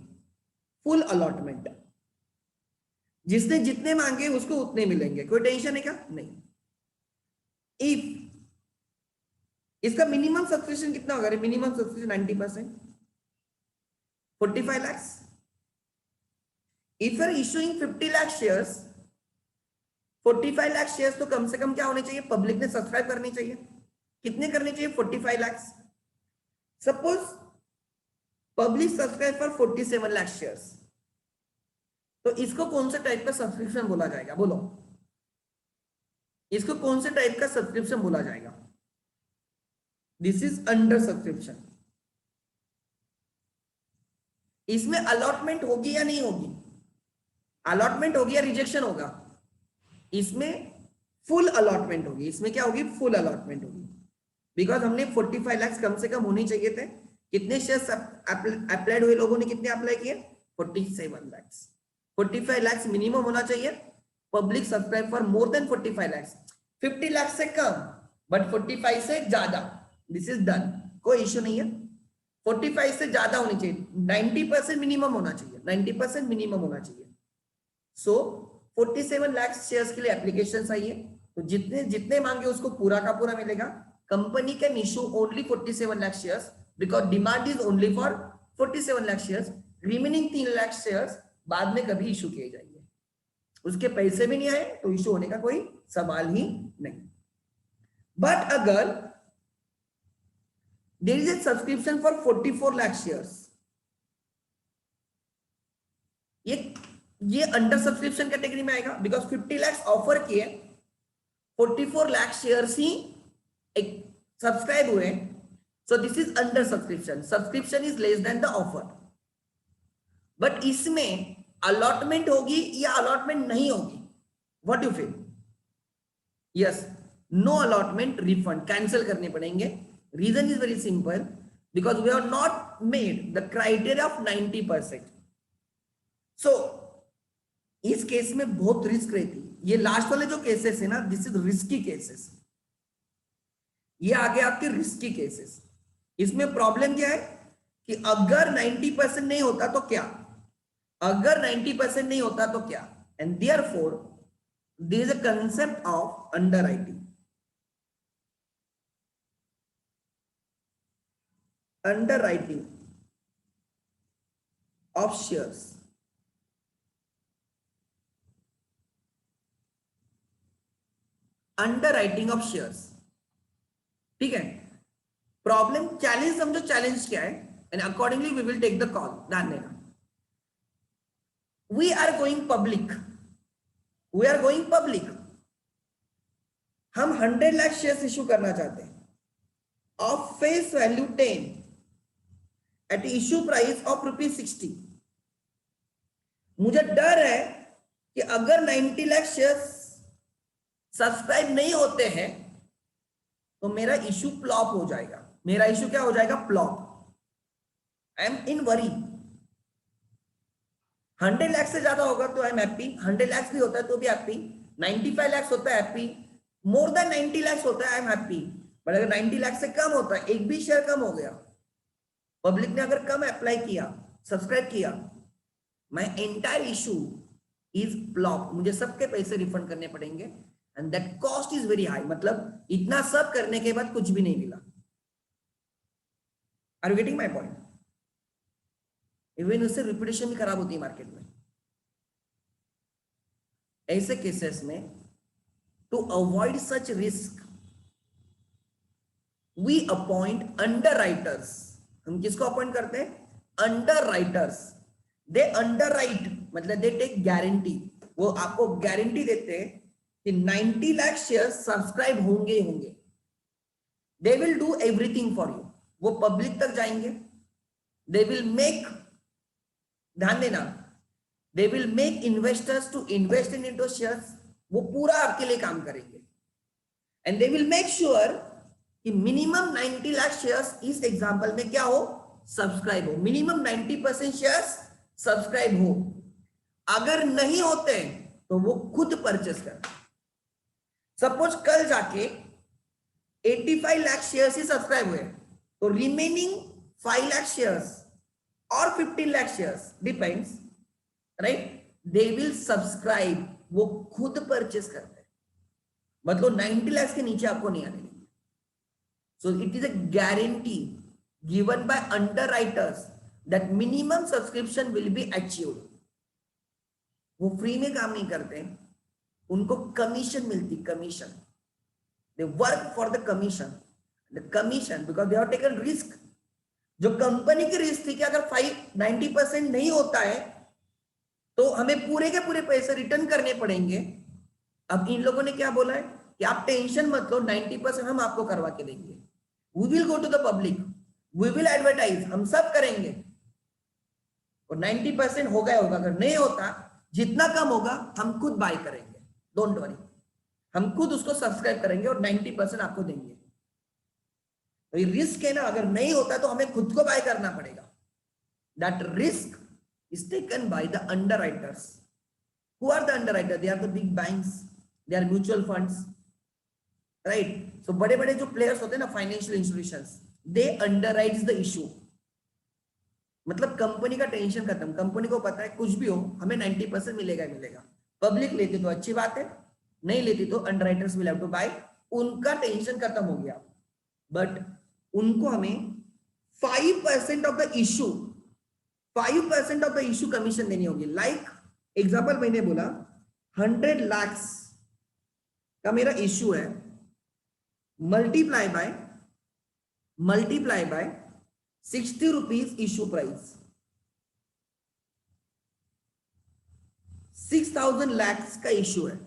Full allotment. जिसने जितने मांगे उसको उतने मिलेंगे, कोई टेंशन है क्या? नहीं। इफ इसका मिनिमम सब्सक्रिप्शन कितना होगा? Minimum subscription 90%, 45 lakhs। If you are issuing 50 lakh shares, 45 lakh shares तो कम से कम क्या होने चाहिए? पब्लिक ने सब्सक्राइब करनी चाहिए। कितने करने चाहिए? 45 lakh. Suppose public subscribe for 47 lakh shares, तो इसको कौन सा टाइप का सब्सक्रिप्शन बोला जाएगा? बोलो, इसको कौन से टाइप का सब्सक्रिप्शन बोला जाएगा? This is under subscription. इसमें अलॉटमेंट होगी या नहीं होगी? अलॉटमेंट होगी या रिजेक्शन होगा? इसमें फुल अलॉटमेंट होगी। इसमें क्या होगी? फुल अलॉटमेंट होगी, बिकॉज हमने 45 लाख कम से कम होने चाहिए थे। कितने शेयर्स अप्लाइड हुए? लोगों ने कितने अप्लाई किए? 47 लाख। 45 लाख मिनिमम होना चाहिए। Public subscribe for more than 45 lakh. 50 lakh से कम बट 45 से ज्यादा, दिस इज डन, कोई इश्यू नहीं है। 45 से ज्यादा होनी चाहिए, 90% मिनिमम होना चाहिए, 90% मिनिमम होना चाहिए। सो 47 लाख शेयर्स के लिए एप्लीकेशन आई है, तो जितने जितने मांगे उसको पूरा का पूरा मिलेगा। Company can issue only 47 lakh shares because demand is only for 47 lakh shares. Remaining 3 lakh shares बाद में कभी इशू किए जाएंगे। उसके पैसे भी नहीं आए तो इशू होने का कोई सवाल ही नहीं। बट अगर there is a subscription for 44 lakh shares, ये अंडर सब्सक्रिप्शन कैटेगरी में आएगा, बिकॉज 50 लाख ऑफर किए, 44 लाख शेयर्स ही सब्सक्राइब हुए, so this is under subscription, subscription is less than the offer. But इसमें अलॉटमेंट होगी या अलॉटमेंट नहीं होगी, what you feel? Yes, no allotment, refund cancel करने पड़ेंगे। Reason is very simple, because we are not made the criteria of 90%। सो इस case में बहुत रिस्क रहती है। ये लास्ट वाले जो केसेस है ना, दिस इज रिस्की केसेस, ये आगे आपके रिस्की केसेस। इसमें प्रॉब्लम क्या है कि अगर 90% नहीं होता तो क्या, अगर 90% नहीं होता तो क्या, and therefore there is a concept of underwriting. Underwriting of shares, underwriting of shares, ठीक है। प्रॉब्लम, चैलेंज समझो, चैलेंज क्या है, and accordingly we will take the call. ध्यान देना, we are going public, we are going public, हम 100 lakh shares issue करना चाहते हैं of face value 10 at issue price of ₹60। मुझे डर है कि अगर 90 लाख शेयर्स सब्सक्राइब नहीं होते हैं तो मेरा इश्यू फ्लॉप हो जाएगा, मेरा इश्यू क्या हो जाएगा, flop. I am in worry. 100 lakh से ज्यादा होगा तो आई एम हैप्पी, 100 लाख भी होता है तो भी हैप्पी, 95 लाख होता है हैप्पी, मोर देन 90 लाख होता है आई एम हैप्पी। बट अगर 90 लाख से कम होता है, एक भी शेयर कम हो गया, पब्लिक ने अगर कम अप्लाई किया, सब्सक्राइब किया, my entire issue is flop, मुझे सबके पैसे रिफंड करने पड़ेंगे, and that cost is very high. मतलब इतना सब करने के बाद कुछ भी नहीं मिला। Are you getting my point? Even उससे रिपुटेशन भी खराब होती है मार्केट में। ऐसे केसेस में to avoid such risk we appoint underwriters. हम किसको अपॉइंट करते हैं? अंडरराइटर्स। दे अंडरराइट, मतलब दे टेक गारंटी, वो आपको गारंटी देते हैं कि 90 लाख शेयर सब्सक्राइब होंगे होंगे। They will do everything for you, वो पब्लिक तक जाएंगे, दे विल मेक, ध्यान देना, they will make investors to invest in into shares, वो पूरा आपके लिए काम करेंगे, and they will make sure कि मिनिमम 90 लाख शेयर्स इस एग्जांपल में क्या हो, सब्सक्राइब हो, मिनिमम 90% शेयर्स सब्सक्राइब हो। अगर नहीं होते तो वो खुद परचेस करते। सपोज कल जाके 85 लाख शेयर्स ही सब्सक्राइब हुए, तो रिमेनिंग 5 लाख शेयर्स और 15 lakh shares depends, right, they will subscribe, वो खुद परचेस करते हैं। मतलब 90 लाख के नीचे आपको नहीं आने देंगे। सो it is a guarantee given by underwriters that minimum subscription will be achieved. वो फ्री में काम नहीं करते, उनको कमीशन मिलती, commission, they work for the commission, the commission because they have taken risk. जो कंपनी की रिस्क थी कि अगर 90% नहीं होता है तो हमें पूरे के पूरे पैसे रिटर्न करने पड़ेंगे। अब इन लोगों ने क्या बोला है कि आप टेंशन मत लो, 90% हम आपको करवा के देंगे, we will go to the public, we will advertise, हम सब करेंगे, और 90% होगा होगा, अगर नहीं होता, जितना कम होगा हम खुद बाय करेंगे, डोंट वरी, हम खुद उसको सब्सक्राइब करेंगे और 90% आपको देंगे। तो ये रिस्क है ना, अगर नहीं होता तो हमें खुद को बाय करना पड़ेगा। That risk is taken by the underwriters. Who are the underwriters? They are the big banks, they are mutual funds, right? So बड़े बड़े जो players होते हैं ना, financial institutions, they underwrites the issue। मतलब कंपनी का टेंशन खत्म, company को पता है कुछ भी हो हमें 90% मिलेगा मिलेगा। पब्लिक लेती तो अच्छी बात है, नहीं लेती तो underwriters will have to buy, उनका टेंशन खत्म हो गया। बट उनको हमें 5% of the issue, 5% of the issue commission देनी होगी। लाइक एग्जांपल मैंने बोला 100 lakhs का मेरा इश्यू है, multiply by 60 rupees issue price, 6,000 lakhs का इश्यू है,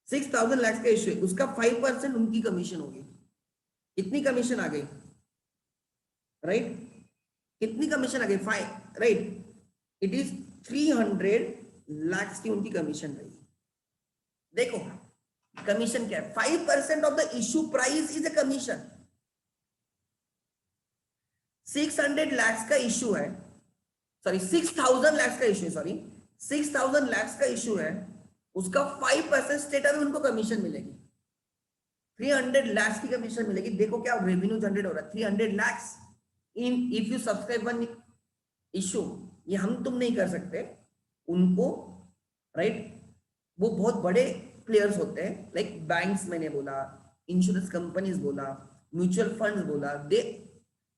6,000 lakhs का इश्यू है, उसका 5% उनकी कमीशन होगी। कितनी कमीशन आ गई? राइट, कितनी कमीशन आ गई? 5, राइट, इट इज 300 lakhs की उनकी कमीशन रही। देखो कमीशन क्या है? 5% of the issue price is a commission. 600 lakhs का इश्यू है, सॉरी 6,000 lakhs का इश्यू, सॉरी 6,000 lakhs का इश्यू है, उसका 5% स्टेट में उनको कमीशन मिलेगी, 300 lakhs की कमीशन मिलेगी। देखो क्या रेवेन्यू जनरेट हो रहा है, 300 lakhs in if you subscribe one issue. ये हम तुम नहीं कर सकते, उनको, राइट, वो बहुत बड़े प्लेयर्स होते हैं, लाइक बैंक्स मैंने बोला, इंश्योरेंस कंपनीज बोला, म्यूचुअल फंड्स बोला, they,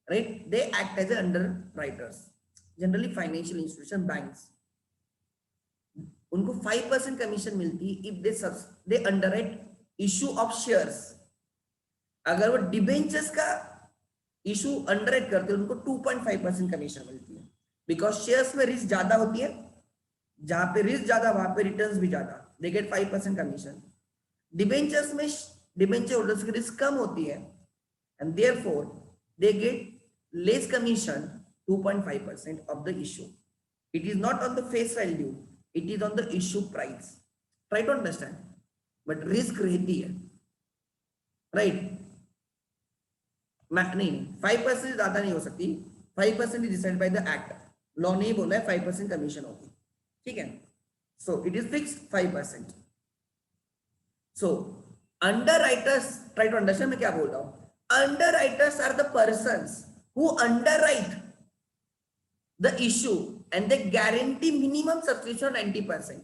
right, they act as underwriters, generally financial institution, banks, उनको 5% कमीशन मिलती है if they underwrite issue of shares. अगर वो डिबेंचर्स का इशू अंडरराइट करते हैं, उनको 2.5% कमीशन मिलती है, बिकॉज शेयर्स में रिस्क ज्यादा होती है, जहां पे रिस्क ज्यादा वहां पे रिटर्न्स भी ज्यादा, दे गेट 5% कमीशन। डिबेंचर्स में डिबेंचर होल्डर्स की रिस्क कम होती है and therefore they get less commission, 2.5% of the issue. It is not on the face value, it is on the issue price. Try to understand, but risk रहती है, right. नहीं, 5% ज्यादा नहीं हो सकती, 5% is decide by the act, law ने बोला है 5% कमीशन होगी, ठीक है। So it is fixed 5%। So underwriters, try to understand मैं क्या बोल रहा हूं। Underwriters are the persons who underwrite the issue and they guarantee minimum subscription 90%.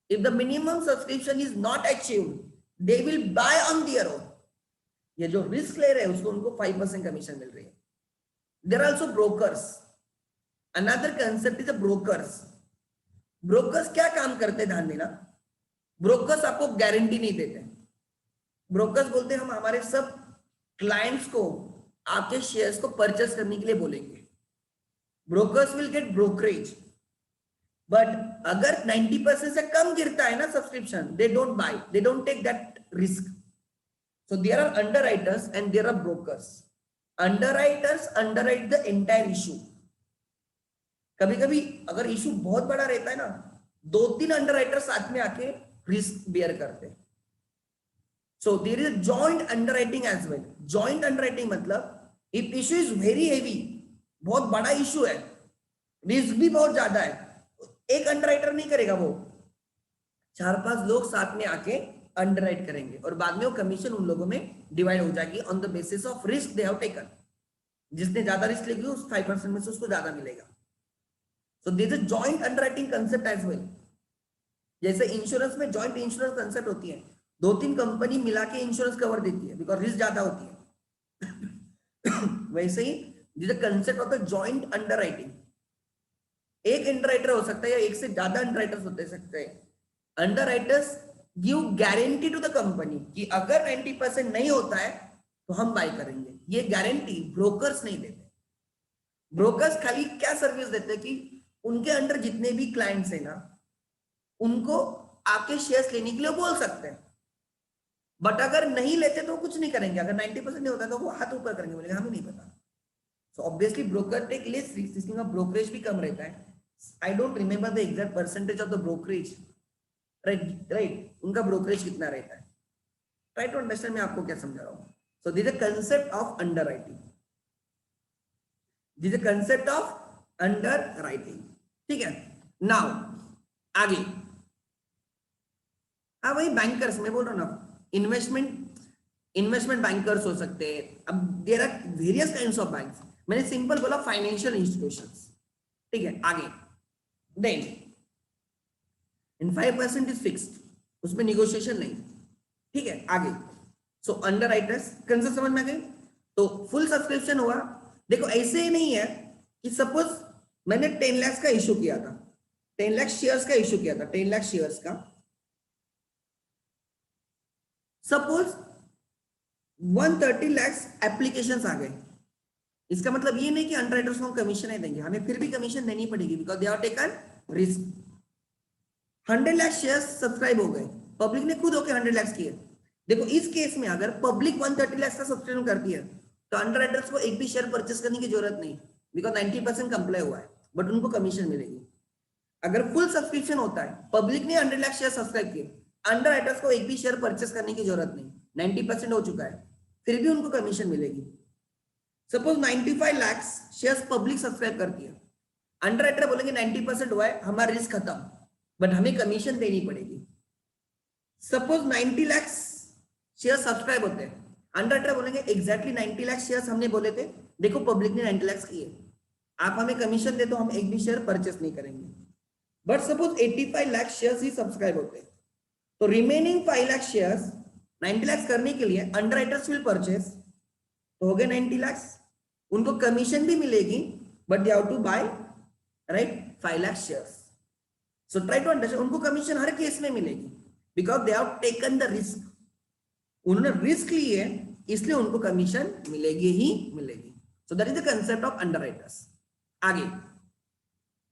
If the minimum subscription is not achieved, they will buy on their own. ये जो risk ले रहे हैं उसको उनको 5% कमीशन मिल रही है। There are also brokers. Another concept is the brokers. Brokers क्या काम करते हैं, ध्यान देना। Brokers आपको गारंटी नहीं देते। Brokers बोलते हैं हम हमारे सब क्लाइंट्स को आपके शेयर्स को परचेस करने के लिए बोलेंगे। Brokers will get brokerage, but अगर 90% से कम गिरता है ना subscription, they don't buy, they don't take that risk. So there are underwriters and there are brokers. Underwriters underwrite the entire issue. कभी कभी अगर इशू बहुत बड़ा रहता है ना, 2-3 अंडरराइटर साथ में आके रिस्क बेयर करते। So there is joint underwriting as well. Joint underwriting मतलब if issue is very heavy, बहुत बड़ा इशू है, रिस्क भी बहुत ज्यादा है, एक अंडरराइटर नहीं करेगा, वो 4-5 लोग साथ में आके अंडरराइट करेंगे और बाद में वो कमीशन उन लोगों में डिवाइड हो जाएगी on the basis of risk they have taken. जिसने ज्यादा रिस्क लेगी उस 5% में से उसको ज्यादा मिलेगा। So this is joint underwriting concept as well. जैसे इंश्योरेंस में जॉइंट इंश्योरेंस कंसेप्ट होती है, 2-3 कंपनी मिला के इंश्योरेंस कवर देती है बिकॉज रिस्क ज्यादा होती है। वैसे ही this is concept of the joint underwriting. एक अंडरराइटर हो सकता है या एक से ज्यादा अंडरराइटर्स होते सकते हैं। Underwriters give guarantee to the company कि अगर 90% नहीं होता है तो हम बाय करेंगे। ये गारंटी ब्रोकर्स नहीं देते। ब्रोकर्स खाली क्या सर्विस देते हैं कि उनके अंडर जितने भी क्लाइंट्स हैं ना, उनको आपके शेयर्स लेने के लिए बोल सकते हैं, बट अगर नहीं लेते तो कुछ नहीं करेंगे। अगर 90% नहीं होता तो वो हाथ ऊपर करेंगे, बोलेंगे हमें नहीं पता। सो ऑब्वियसली ब्रोकर टेक के लिए सिस्टम का ब्रोकरेज भी कम रहता है। आई don't remember the exact percentage of the brokerage, right, उनका ब्रोकरेज कितना रहता है। ट्राई टू अंडरस्टैंड मैं आपको क्या समझा रहा हूं। सो this is concept of underwriting, this is concept of underwriting, ठीक है। नाउ आगे, हाँ वही बैंकर्स मैं बोल रहा हूं ना, इन्वेस्टमेंट बैंकर्स हो सकते हैं। अब there are various kinds of banks, मैंने सिंपल बोला फाइनेंशियल इंस्टीट्यूशंस, ठीक है। आगे देन इन 5% इज फिक्स्ड, उसमें निगोशिएशन नहीं, ठीक है। आगे सो अंडरराइटर्स कंसेप्ट समझ में आ गई। तो फुल सब्सक्रिप्शन हुआ। देखो ऐसे ही नहीं है कि सपोज मैंने 10 लाख का इश्यू किया था, 10 लाख शेयर्स का इश्यू किया था, 10 लाख शेयर्स का, सपोज 130 lakhs एप्लीकेशंस आ गए, इसका मतलब ये नहीं कि अंडरराइटर्स को कमीशन नहीं देंगे, हमें फिर भी कमीशन देनी पड़ेगी because they are taken risk. 100 lakh share subscribe हो गए, पब्लिक ने खुद होकर 100 लाख किए। देखो इस केस में अगर पब्लिक 130 लाख का सब्सक्रिप्शन करती है तो अंडरराइटर्स को एक भी शेयर परचेस करने की जरूरत नहीं, बिकॉज 90% कंप्लाई हुआ है, बट उनको कमीशन मिलेगी। अगर फुल सब्सक्रिप्शन होता है, पब्लिक ने 100 लाख शेयर सब्सक्राइब किए, अंडरराइटर्स को एक भी शेयर परचेस करने की जरूरत नहीं, 90% हो चुका है, फिर भी उनको कमीशन मिलेगी। Suppose 95 lakh shares public subscribe करती है, अंडरराइटर बोलेंगे 90% हुआ है, हमारा रिस्क खत्म, बट हमें कमीशन देनी पड़ेगी। सपोज 90 लाख शेयर सब्सक्राइब होते हैं, अंडरराइटर बोलेंगे एग्जैक्टली 90 लाख शेयर्स हमने बोले थे, देखो पब्लिक ने 90 लाख किए, आप हमें कमीशन दे तो हम एक भी शेयर परचेस नहीं करेंगे। बट सपोज 85 लाख शेयर्स ही सब्सक्राइब होते हैं, तो रिमेनिंग 5 लाख शेयर्स 90 लाख करने के लिए अंडरराइटर्स विल परचेस, तो हो गए 90 लाख, उनको कमीशन भी मिलेगी, but they have to buy right 5 lakh shares. So try to understand, उनको कमीशन हर केस में मिलेगी because they have taken the risk, उन्होंने रिस्क लिए इसलिए उनको कमीशन मिलेगी ही मिलेगी। So that is the concept of underwriters. आगे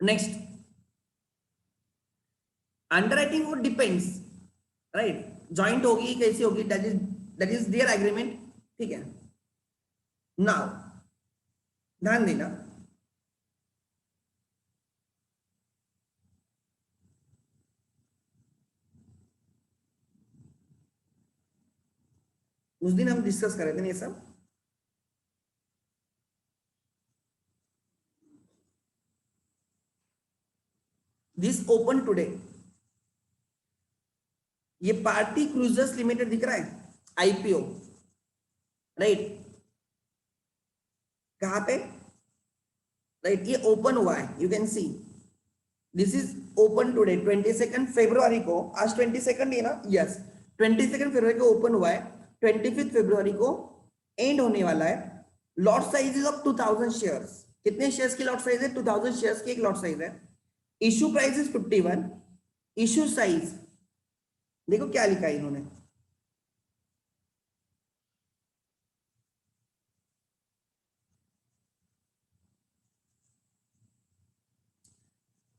नेक्स्ट, अंडरराइटिंग वो डिपेंड्स राइट, जॉइंट होगी कैसी होगी, दैट इज देयर एग्रीमेंट, ठीक है। नाउ ध्यान देना, उस दिन हम डिस्कस कर रहे थे ना ये सब, दिस ओपन टुडे, ये पार्टी क्रूजर्स लिमिटेड दिख रहा है, आईपीओ राइट, कहां पे राइट, ये ओपन हुआ है, you can see this is open today 22 फरवरी को, आज 22 है ना, यस 22 फरवरी को ओपन हुआ है, 25 फरवरी को एंड होने वाला है। Lot size is of 2000 shares, कितने शेयर्स की लॉट साइज है, 2000 शेयर्स की एक लॉट साइज है। Issue price is 51, issue size देखो क्या लिखा है इन्होंने,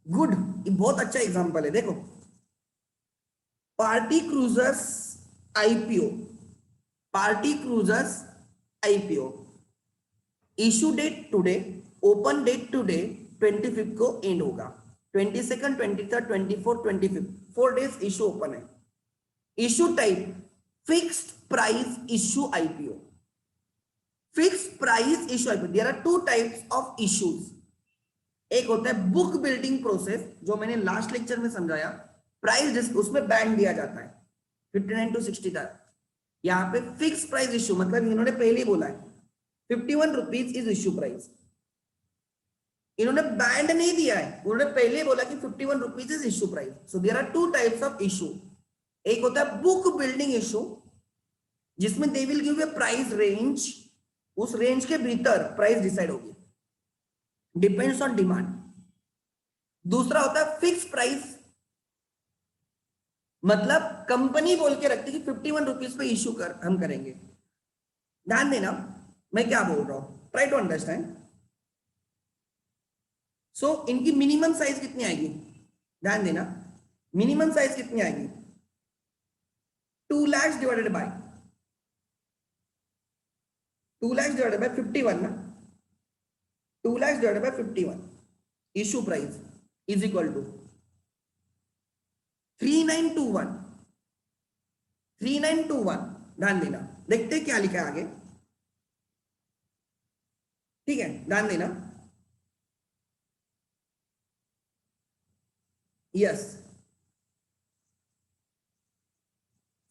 गुड, ये बहुत अच्छा एग्जांपल है, देखो Party Cruisers IPO, Party Cruisers IPO, issue date today, open date today, 25 को एंड होगा, 22, 23, 24, 25 4 डेज इशू ओपन है। Issue type fixed price issue IPO, fixed price issue IPO, there are two types of issues, एक होता है book building process जो मैंने last lecture में समझाया, प्राइस उसमें बैंड दिया जाता है 59 to 60 तक, यहाँ पे फिक्स प्राइस इशू मतलब इन्होंने पहले ही बोला है 51 रुपीज इज इशू प्राइस, इन्होंने बैंड नहीं दिया है, उन्होंने पहले बोला कि 51 rupees is issue price. So there are two types of issue, एक होता है बुक बिल्डिंग इशू जिसमें they will give a price range, उस रेंज के भीतर प्राइस डिसाइड होगी, डिपेंड्स ऑन डिमांड। दूसरा होता है फिक्स प्राइस, मतलब कंपनी बोल के रखती है कि 51 रुपीज पे इशू हम करेंगे। ध्यान देना मैं क्या बोल रहा हूं, ट्राई टू अंडरस्टैंड। सो इनकी मिनिमम साइज कितनी आएगी, ध्यान देना, मिनिमम साइज कितनी आएगी, 2 lakhs divided by 2 lakhs divided by 51 ना, 2 lakhs divided by 51 issue price is equal to 3921, 3921। ध्यान देना, देखते क्या लिखा है आगे, ठीक है, ध्यान देना, yes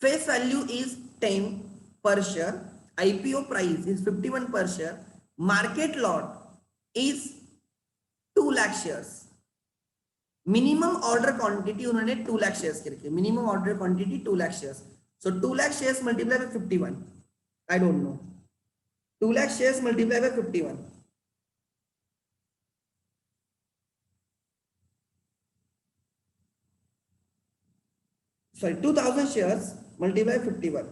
face value is 10 per share, IPO price is 51 per share, market lot is 2 lakh shares, minimum order quantity उन्होंने 2 लाख शेयर्स की रखी है, minimum order quantity 2 lakh shares, so 2 lakh shares multiply by 51, I don't no, 2 lakh shares multiply by 51, sorry 2000 shares multiply 51,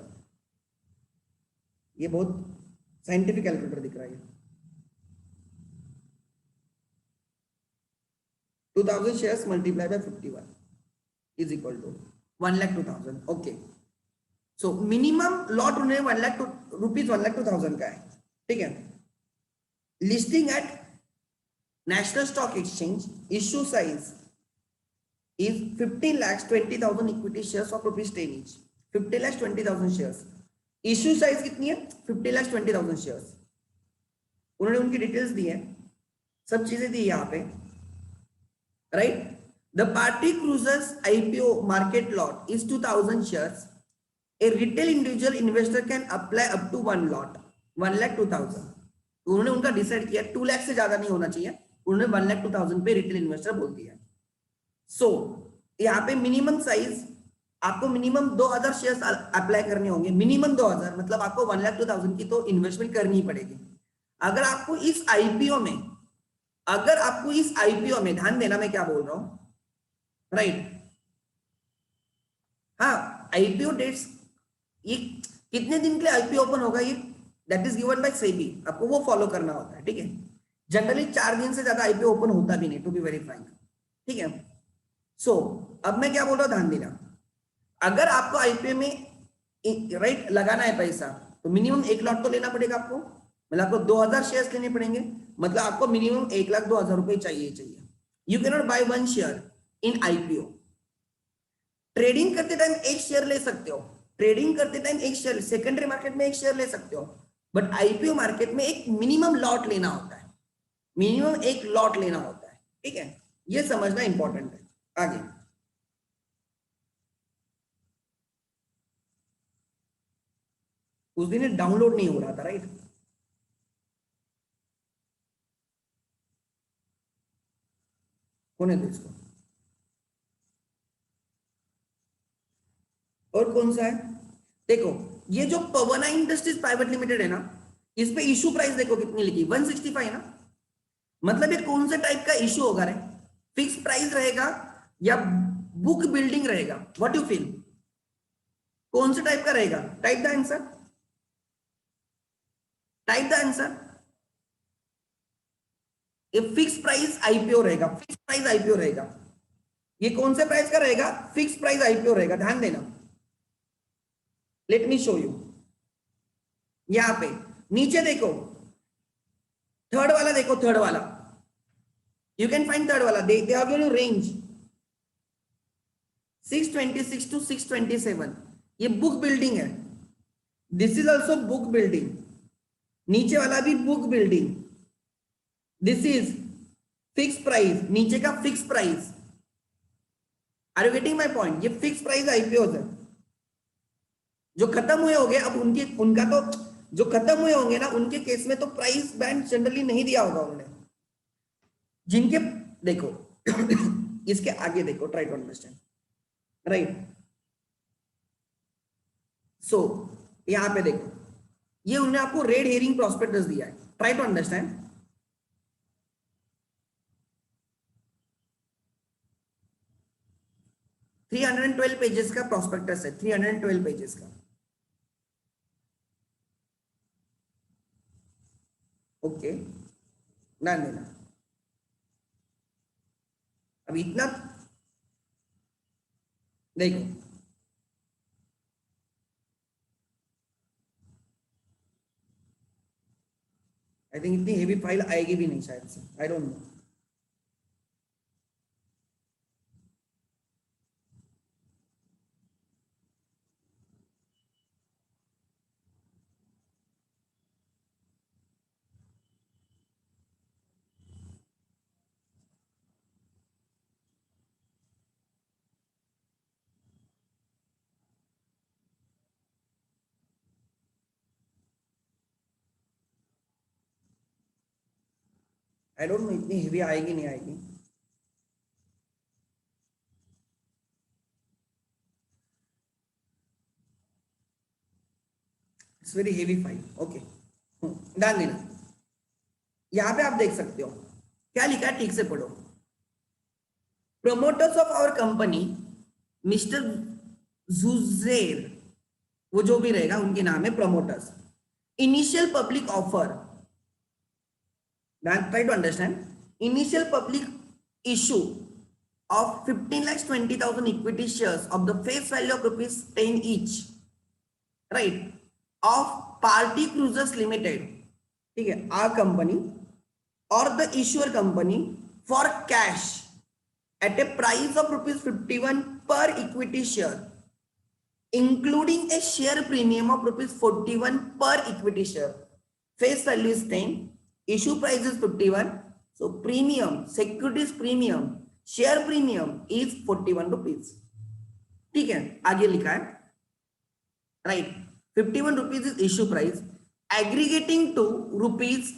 ये बहुत scientific calculator दिख रहा है। 2000 shares multiplied by 51 is equal to 1,02,000. Okay, so minimum lot उन्हें 1 लाख रुपीज 1,02,000 का है, ठीक है। Listing at National Stock Exchange, issue size is 15,20,000 equity shares of ₹10 each. 50,20,000 shares. Issue size कितनी है? 50,20,000 शेयर्स। उन्होंने उनकी डिटेल्स दी है, सब चीजें दी यहाँ पे, right. The Party Cruisers IPO market lot is 2,000 shares. A retail individual investor can apply up to 1 lot 1,02,000। उन्होंने उनका डिसाइड किया 2 लाख से ज्यादा नहीं होना चाहिए, उन्होंने 1,02,000 पे रिटेल इन्वेस्टर बोल दिया। सो यहाँ पे मिनिमम साइज आपको मिनिमम 2,000 शेयर्स अप्लाई करने होंगे, मिनिमम 2,000, मतलब आपको 1,02,000 की तो इन्वेस्टमेंट करनी ही पड़ेगी। अगर आपको इस आईपीओ में, अगर आपको इस आईपीओ में, ध्यान देना मैं क्या बोल रहा हूं, राइट। हाँ, आईपीओ डेट्स, ये कितने दिन के लिए आईपीओ ओपन होगा, ये that is given by SEBI, आपको वो फॉलो करना होता है, ठीक है। जनरली 4 दिन से ज्यादा आईपीओ ओपन होता भी नहीं, टू बी वेरी फ्रैंक, ठीक है। सो अब मैं क्या बोल रहा हूं, ध्यान देना। अगर आपको आईपीओ में राइट लगाना है पैसा, तो मिनिमम 1 लाख तो लेना पड़ेगा आपको, मतलब आपको 2,000 शेयर्स लेने पड़ेंगे, मतलब आपको मिनिमम 1,02,000 रुपए चाहिए। You can not buy 1 share in IPO. Trading करते टाइम 1 शेयर ले सकते हो, ट्रेडिंग करते टाइम 1 शेयर, सेकेंडरी मार्केट में 1 शेयर ले सकते हो, बट आईपीओ मार्केट में एक मिनिमम लॉट लेना होता है, मिनिमम 1 लॉट लेना होता है, ठीक है। ये समझना इंपॉर्टेंट है। आगे उस दिन डाउनलोड नहीं हो रहा था, राइट। होने दो इसको। और कौन सा है, देखो ये जो पवना इंडस्ट्रीज प्राइवेट लिमिटेड है ना, इस पे इशू प्राइस देखो कितनी लिखी, 165 ना। मतलब ये कौन से टाइप का इशू होगा रे, फिक्स प्राइस रहेगा या बुक बिल्डिंग रहेगा, व्हाट यू फील, कौन से टाइप का रहेगा? Type the answer, type the answer. ये फिक्स प्राइस आईपीओ रहेगा, फिक्स प्राइस आईपीओ रहेगा। ये कौन से प्राइस का रहेगा? फिक्स प्राइस आईपीओ रहेगा, ध्यान देना। लेट मी शो यू, यहां पे नीचे देखो, थर्ड वाला देखो, थर्ड वाला, यू कैन फाइंड थर्ड वाला, they have given you range 626 to 627। ये बुक बिल्डिंग है, this is also book building, नीचे वाला भी book building, this is fix price, नीचे का fix price. Are you getting my point? ये फिक्स प्राइस आईपीओ है, जो खत्म हुए होंगे अब उनके, उनका तो जो खत्म हुए होंगे ना, उनके केस में तो प्राइस बैंड जनरली नहीं दिया होगा उन्होंने, जिनके देखो इसके आगे देखो, ट्राई टू अंडरस्टैंड, राइट। सो यहां पे देखो, ये उन्होंने आपको रेड हेरिंग प्रोस्पेक्टस दिया है, try to understand. Three 312 pages का प्रोस्पेक्टस है, 312 पेजेस का, ओके, ना लेना। अब इतना देखो, आई थिंक इतनी हेवी फाइल आएगी भी नहीं शायद से, आई don't no. I don't no इतनी हेवी आएगी नहीं आएगी। It's very heavy file, okay, ध्यान देना। यहां पे आप देख सकते हो क्या लिखा है, ठीक से पढ़ो। Promoters of our company mister Juzer, वो जो भी रहेगा उनके नाम है promoters, initial public offer. Now try to understand. Initial public issue of 15 lakhs 20,000 equity shares of the face value of rupees 10 each, right, of Party Cruises Limited, ठीक है, our company or the issuer company for cash at a price of rupees 51 per equity share, including a share premium of rupees 41 per equity share. Face value is 10, issue price is 51, so premium, securities premium, share premium is 41 rupees. ठीक है, आगे लिखा है, right, 51 rupees is issue price, aggregating to rupees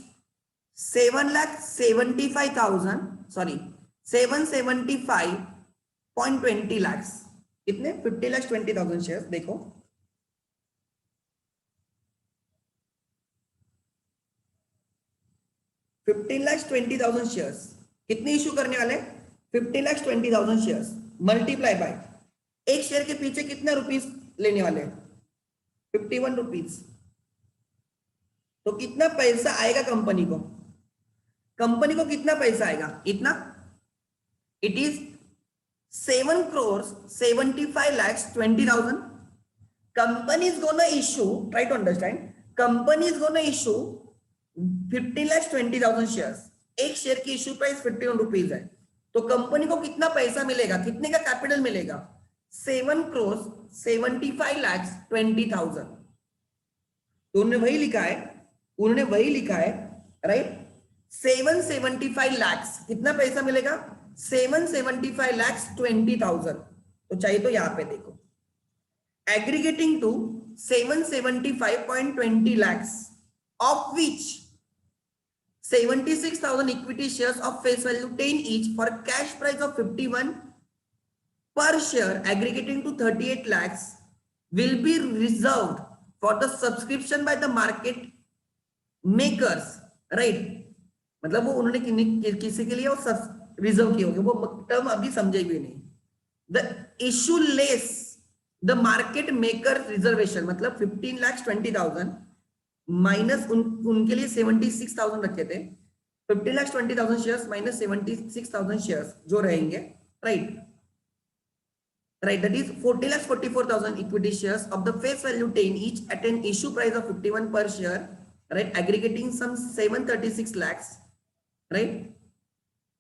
7,75,000, sorry, 775.20 lakhs. कितने? 50 lakhs 20,000 share. देखो 15 lakhs 20,000 shares कितने issue करने वाले? 50 lakhs 20,000 शेयर्स मल्टीप्लाई बाय एक शेयर के पीछे कितने रुपीस लेने वाले? 51 रुपीस. तो कितना पैसा आएगा कंपनी को? कंपनी को कितना पैसा आएगा? इतना. It is 7 crores 75 lakhs 20,000. Company is gonna issue, try to understand, company is gonna issue 15 lakhs 20,000 shares. एक शेयर की इश्यू प्राइस 51 रुपीज है. तो कंपनी को कितना पैसा मिलेगा? कितने का कैपिटल मिलेगा? 7 crores 75 lakhs 20,000. तो उन्होंने वही लिखा है, राइट. 775 lakhs कितना पैसा मिलेगा? 775 lakhs 20,000. तो चाहिए तो यहां पे देखो, aggregating to 775.20 lakhs, of which 76,000 equity shares of face value 10 each for cash price of 51 per share, aggregating to 38 lakhs, will be reserved for the subscription by the market makers, right. मतलब वो उन्होंने किसी के लिए वो reserve किए होंगे, वो टर्म अभी समझे भी नहीं. The issue less the market maker reservation, मतलब 15 lakhs 20,000 माइनस उनके लिए 76,000 रखे थे. 50 lakhs 20,000 शेयर्स माइनस 76,000 शेयर्स जो रहेंगे, right. That is 40 lakhs 44,000 equity shares of the face value 10 each at an issue price of 51 per share, right, aggregating some 736 lakhs, right.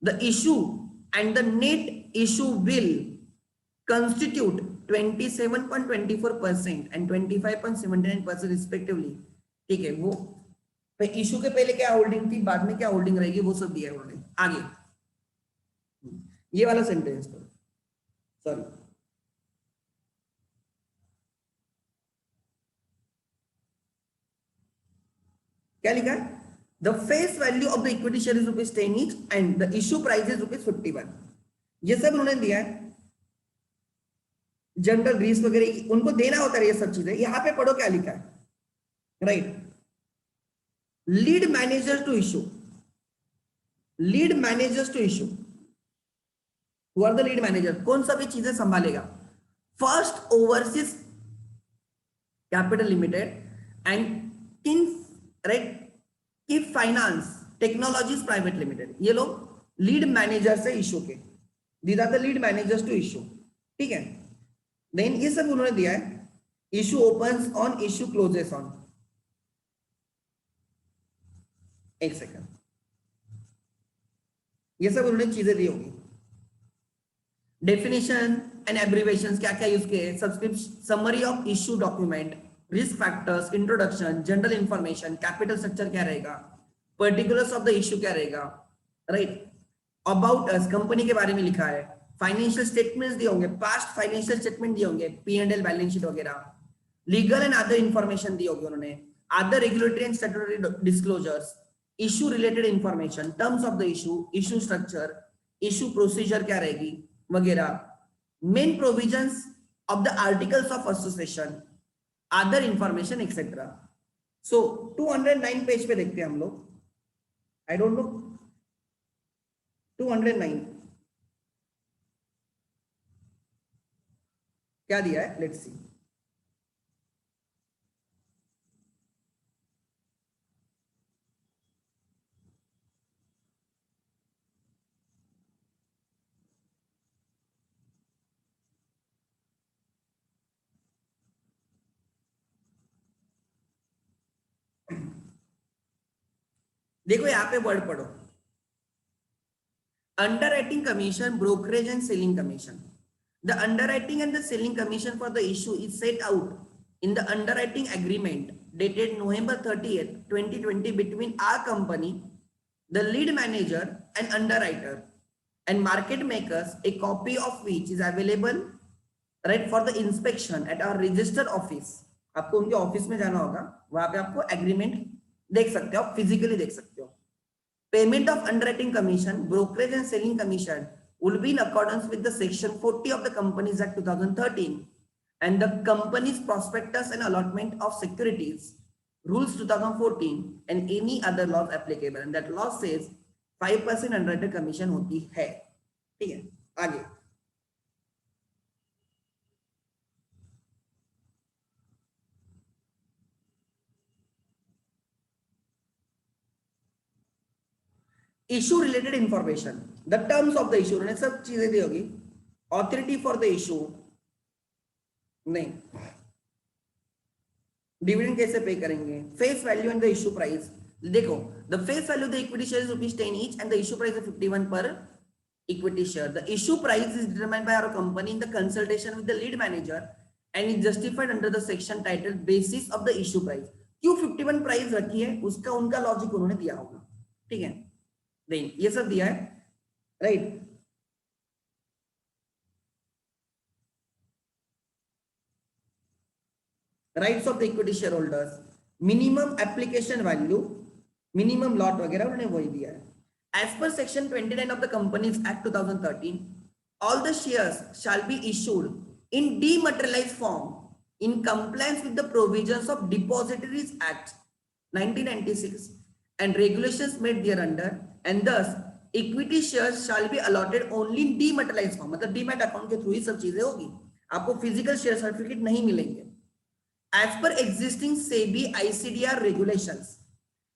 The issue and the net issue will constitute 27.24% and 25.79% respectively. ठीक है, वो issue के पहले क्या holding थी, बाद में क्या होल्डिंग रहेगी, वो सब दिया है उन्होंने. आगे ये वाला सेंटेंस पर, सॉरी, क्या लिखा है? The face value of the equity share is rupees 10 each and the issue price is rupees 51. ये सब उन्होंने दिया है. जनरल ग्रीस वगैरह उनको देना होता है ये सब चीजें. यहां पे पढ़ो क्या लिखा है, right. Lead manager to issue, lead managers to issue. Who are the lead manager? कौन सा भी चीजें संभालेगा? First overseas capital limited and किन, राइट, की फाइनेंस टेक्नोलॉजीज प्राइवेट लिमिटेड. ये लोग लीड मैनेजर्स है इशू के. These are the lead managers to issue. ठीक है. देन ये सब उन्होंने दिया है. Issue opens on, issue closes on. एक सेकंड, ये सब उन्होंने चीजें दी होंगी. डेफिनेशन एंड एब्रीवेशंस क्या क्या यूज किए, subscription, summary of issue document, risk factors, introduction, general information, capital structure क्या रहेगा, पर्टिकुलर्स ऑफ द इशू क्या रहेगा, राइट. अबाउट अस, कंपनी के बारे में लिखा है. फाइनेंशियल स्टेटमेंट्स दिए होंगे, पास्ट फाइनेंशियल स्टेटमेंट दिए होंगे, P&L बैलेंस शीट वगैरह. लीगल एंड अदर इंफॉर्मेशन दी होगी उन्होंने, other regulatory and statutory disclosures, issue related information, terms of the issue, issue structure, issue procedure क्या रहेगी वगैरह, main provisions of the articles of association, other information etcetera. So 209 page पे देखते हैं हम लोग. आई डोंट नो 209 क्या दिया है, लेट्स सी. देखो यहाँ पे वर्ड पढ़ो, underwriting commission, brokerage and selling commission. The underwriting and the selling commission for the issue is set out in the underwriting agreement dated November 30th, 2020 between our company, the lead manager and underwriter and market makers, a copy of which is available right for the inspection at our registered office. आपको उनके office में जाना होगा, वहां पे आपको agreement देख सकते हो, आप फिजिकली देख सकते हो. Payment of underwriting commission, brokerage and selling commission will be in accordance with the section 40 of the Companies Act 2013 and the company's prospectus and allotment of securities rules 2014 and any other laws applicable, and that law says 5% underwriter commission होती है. ठीक है, आगे. Issue related information, the terms of the issue, उन्होंने सब चीजें दी होगी. ऑथोरिटी फॉर द इशू नहीं, डिविडेंड कैसे पे करेंगे, face value and the issue price. देखो, the face value the equity share is ₹10 each and the issue price is 51 per equity share. The issue price is determined by our company in the consultation with the lead manager and is justified under the section titled basis of the issue price. क्यों 51 price रखी है, उसका उनका logic उन्होंने दिया होगा. ठीक है, नहीं ये सब दिया है, right. Rights of the equity share holders, minimum application value, minimum lot वगैरह उन्होंने वही दिया है. As per section 29 of the companies act 2013, all the shares shall be issued in dematerialized form in compliance with the provisions of Depositories Act 1996 and regulations made thereunder, and thus equity shares shall be allotted only in dematerialized form. मतलब demat account के through ही सब चीजें होगी, आपको physical share certificate नहीं मिलेंगे. As per existing SEBI ICDR regulations,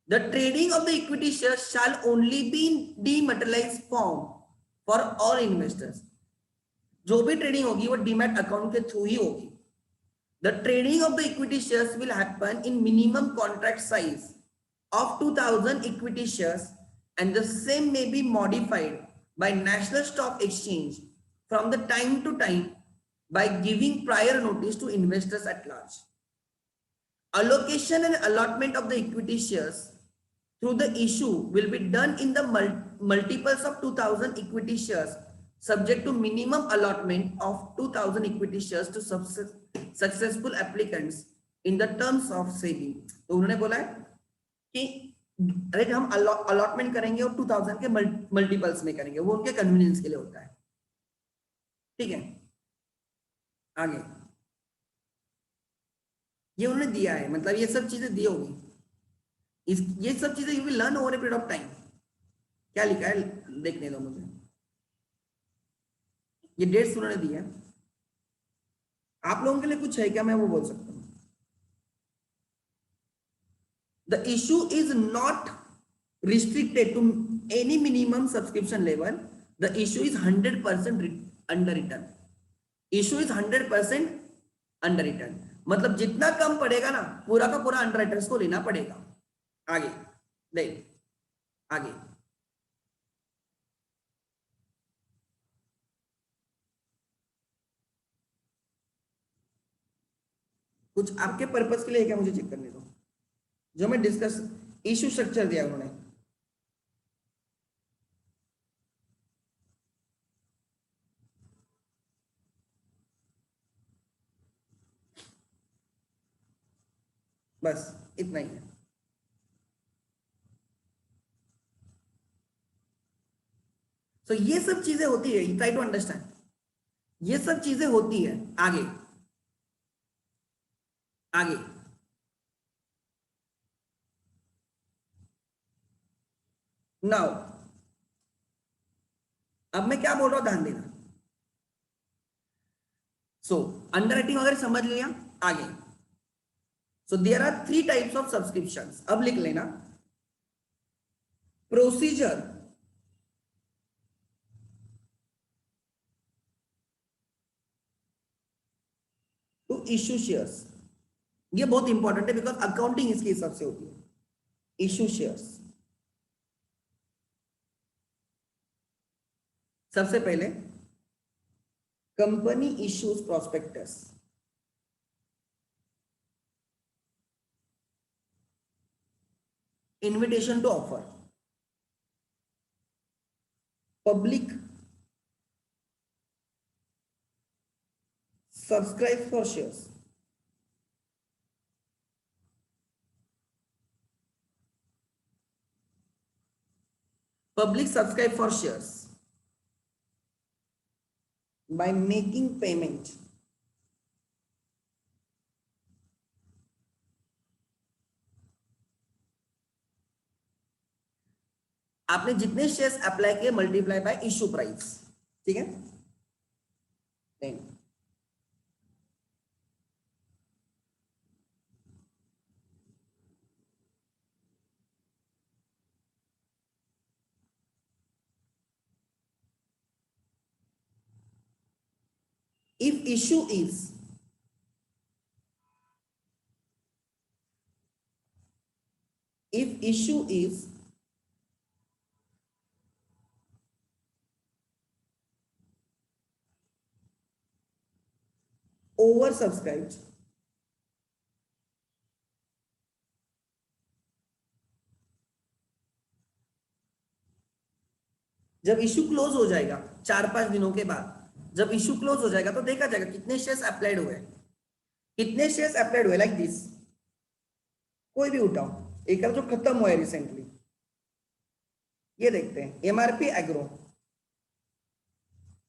the trading of the equity shares shall only be in dematerialized form for all investors. जो भी ट्रेडिंग होगी वो डीमैट अकाउंट के थ्रू ही होगी. The trading of the equity shares will happen in minimum contract size of 2000 equity shares, and the same may be modified by National Stock Exchange from the time to time by giving prior notice to investors at large. Allocation and allotment of the equity shares through the issue will be done in the multiples of 2000 equity shares subject to minimum allotment of 2000 equity shares to successful applicants in the terms of SEBI. तो उन्होंने बोला है कि अरे हम allotment करेंगे और 2000 के मल्टीपल्स में करेंगे, वो उनके कन्वीनियंस के लिए होता है. ठीक है, आगे ये उन्होंने दिया है, मतलब ये सब चीजें दी होगी. ये सब चीजें you will learn over a period of time. क्या लिखा है देखने दो मुझे, ये डेट्स उन्होंने दी है. आप लोगों के लिए कुछ है क्या, मैं वो बोल सकता हूँ. The issue is not restricted to any minimum subscription level. The issue is 100% underwritten. Issue is 100% underwritten, मतलब जितना कम पड़ेगा ना, पूरा का पूरा अंडर राइटर्स को लेना पड़ेगा. आगे देख, आगे कुछ आपके पर्पस के लिए क्या, मुझे चेक करने दो. जो मैं डिस्कस इशू स्ट्रक्चर दिया उन्होंने, बस इतना ही है. तो ये सब चीजें होती है, ट्राई टू अंडरस्टैंड, ये सब चीजें होती है. आगे आगे नाउ, अब मैं क्या बोल रहा हूं ध्यान देना. सो अंडरराइटिंग वगैरह समझ लिया. आगे, so there are 3 types of subscriptions. अब लिख लेना, प्रोसीजर टू इश्यू शेयर्स. ये बहुत इंपॉर्टेंट है बिकॉज अकाउंटिंग इसके हिसाब से होती है. इश्यू शेयर्स, सबसे पहले company issues prospectus, invitation to offer, public subscribe for shares, public subscribe for shares by making payment, आपने जितने शेयर्स अप्लाई किए मल्टीप्लाई बाय इश्यू प्राइस, ठीक है। Then, if issue is if issue is oversubscribed, जब issue close हो जाएगा 4-5 दिनों के बाद, जब इश्यू क्लोज हो जाएगा तो देखा जाएगा कितने शेयर्स अप्लाइड हुए, कितने शेयर्स अप्लाइड हुए, लाइक दिस, कोई भी उठाओ, एक जो खत्म हुआ है रिसेंटली, ये देखते हैं एमआरपी एग्रो,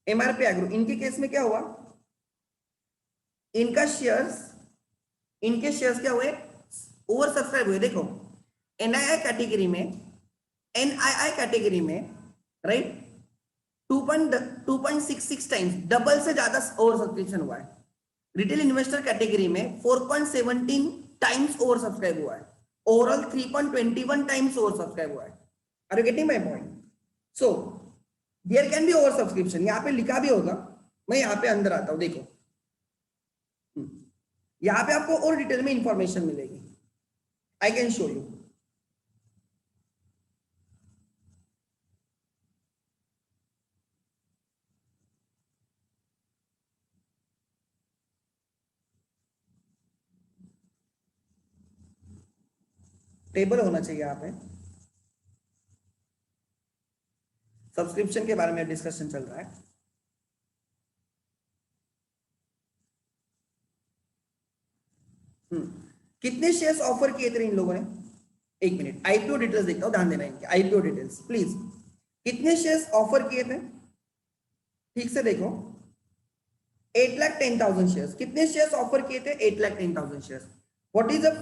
एमआरपी एग्रो, इनके केस में क्या हुआ, इनका शेयर्स, इनके शेयर्स क्या हुए, ओवर सब्सक्राइब हुए। देखो एनआईआई कैटेगरी में, एनआईआई कैटेगरी में, राइट, 2.66 टाइम्स, डबल से ज्यादा ओवर सब्सक्रिप्शन हुआ है। रिटेल इन्वेस्टर कैटेगरी में 4.17 टाइम्स ओवर सब्सक्राइब हुआ है। ओवरऑल 3.21 टाइम्स ओवर सब्सक्राइब हुआ है। Are you getting my point? So there can be over subscription, यहाँ पे लिखा भी होगा, मैं यहाँ पे अंदर आता हूँ, देखो यहाँ पे आपको और डिटेल में इंफॉर्मेशन मिलेगी, I can show you. Table होना चाहिए यहाँ पे, सब्सक्रिप्शन के बारे में डिस्कशन चल रहा है। कितने शेयर्स ऑफर किए थे इन लोगों ने, एक मिनट, आईपीओ डिटेल्स देखता हूं, ध्यान देना इनके आईपीओ डिटेल्स प्लीज। कितने शेयर्स ऑफर किए थे, ठीक से देखो, 8,10,000 शेयर्स। कितने शेयर्स ऑफर किए थे, 8,10,000 shares. What is the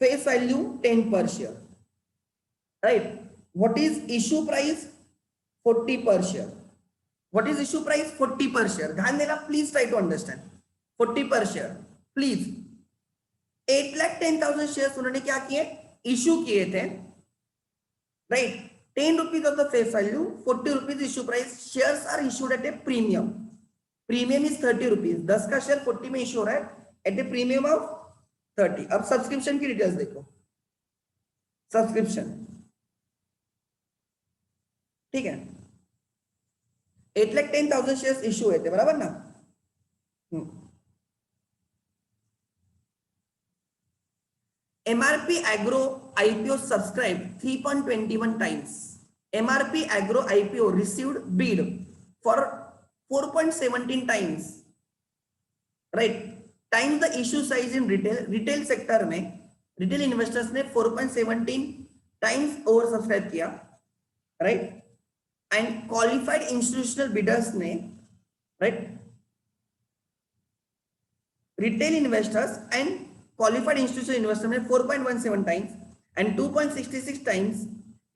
face value, 10 पर share, right. What is issue price, 40 पर share. What is issue price, 40 पर शेयर, ध्यान देना प्लीज, ट्राई टू अंडरस्टैंड, 40 पर शेयर प्लीज। 8,10,000 शेयर्स उन्होंने क्या किए, इश्यू किए थे, right. 10 rupees of the face value, 40 rupees issue price, shares are issued at a premium, premium is 30 rupees, 10 का शेयर 40 में इश्यू हो रहा है एट ए प्रीमियम ऑफ 30। अब सब्सक्रिप्शन की डिटेल्स देखो, सब्सक्रिप्शन, ठीक है, 8,10,000 शेयर्स इश्यू हुए थे, बराबर ना। MRP agro IPO subscribe 3.21 times, MRP agro IPO received bid for 4.17 times, right. Time the issue size in retail, retail sector में रिटेल इन्वेस्टर्स ने 4.17 टाइम्स ओवर सब्सक्राइब किया, right. And qualified institutional bidders ने, right, retail investors and qualified institutional investor में 4.17 times and 2.66 times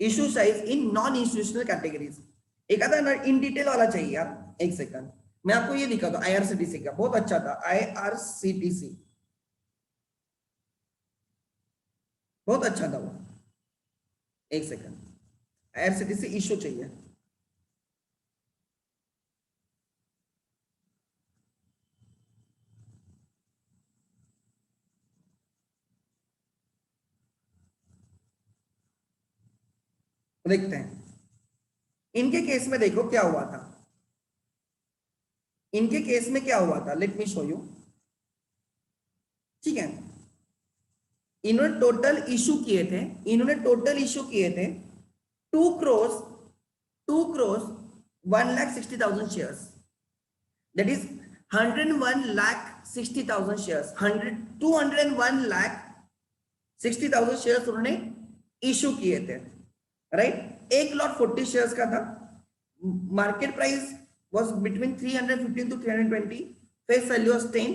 issue size in non institutional categories। एक आता in detail वाला चाहिए यार, एक सेकंड मैं आपको ये दिखा दो, आईआरसीटीसी का बहुत अच्छा था, आईआरसीटीसी बहुत अच्छा था वो, एक सेकंड, आईआरसीटीसी इश्यू चाहिए, देखते हैं इनके केस में देखो क्या हुआ था, इनके केस में क्या हुआ था, लेट मी शो यू। ठीक है, इन्होंने टोटल इशू किए थे, इन्होंने टोटल इशू किए थे 2 crores 1,60,000 shares, that is 101,60,000 shares, 201,60,000 shares उन्होंने इशू किए थे, राइट। एक लॉट 40 शेयर्स का था, market price was between 315 to 320, face value of 10,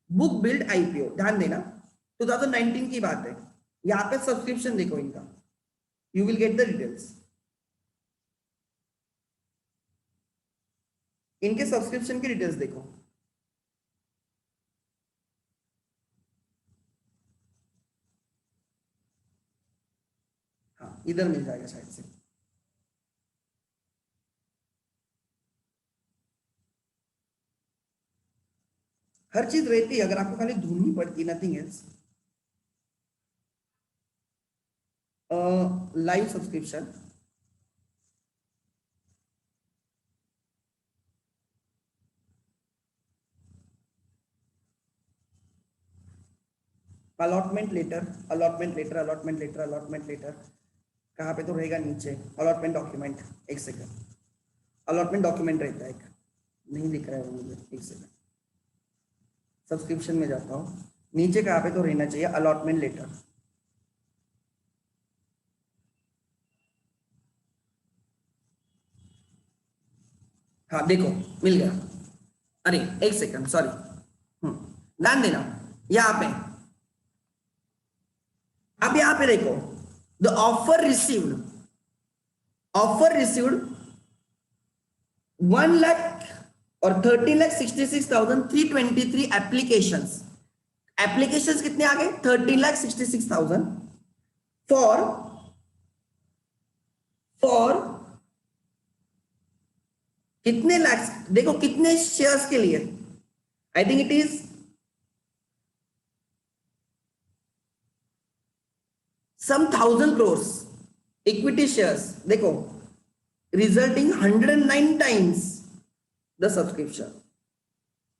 book build IPO. ध्यान देना 2019 की बात है, यहाँ पे सब्सक्रिप्शन देखो इनका, you will get the details. इनके सब्सक्रिप्शन की डिटेल्स देखो, हाँ इधर मिल जाएगा शायद से। हर चीज रहती है, अगर आपको खाली ढूंढनी पड़ती, nothing else. Live subscription, allotment letter, allotment letter, allotment letter, allotment letter, कहाँ पे तो रहेगा नीचे, अलॉटमेंट डॉक्यूमेंट, एक सेकंड, अलॉटमेंट डॉक्यूमेंट रहता है एक, नहीं दिख रहा है मुझे, एक सेकंड, सब्सक्रिप्शन में जाता हूँ, नीचे कहाँ पे तो रहना चाहिए अलॉटमेंट लेटर। हाँ देखो मिल गया, अरे एक सेकंड सॉरी, ध्यान देना यहाँ पे, अब यहाँ पे देखो, द ऑफर रिसीव्ड 1,00,000 और 13,66,323 एप्लीकेशंस, एप्लीकेशंस कितने आ गए 13,66,000 फॉर कितने लैक्स, देखो कितने शेयर्स के लिए, I think it is some 1,000 crores equity shares, देखो resulting 109 times the subscription,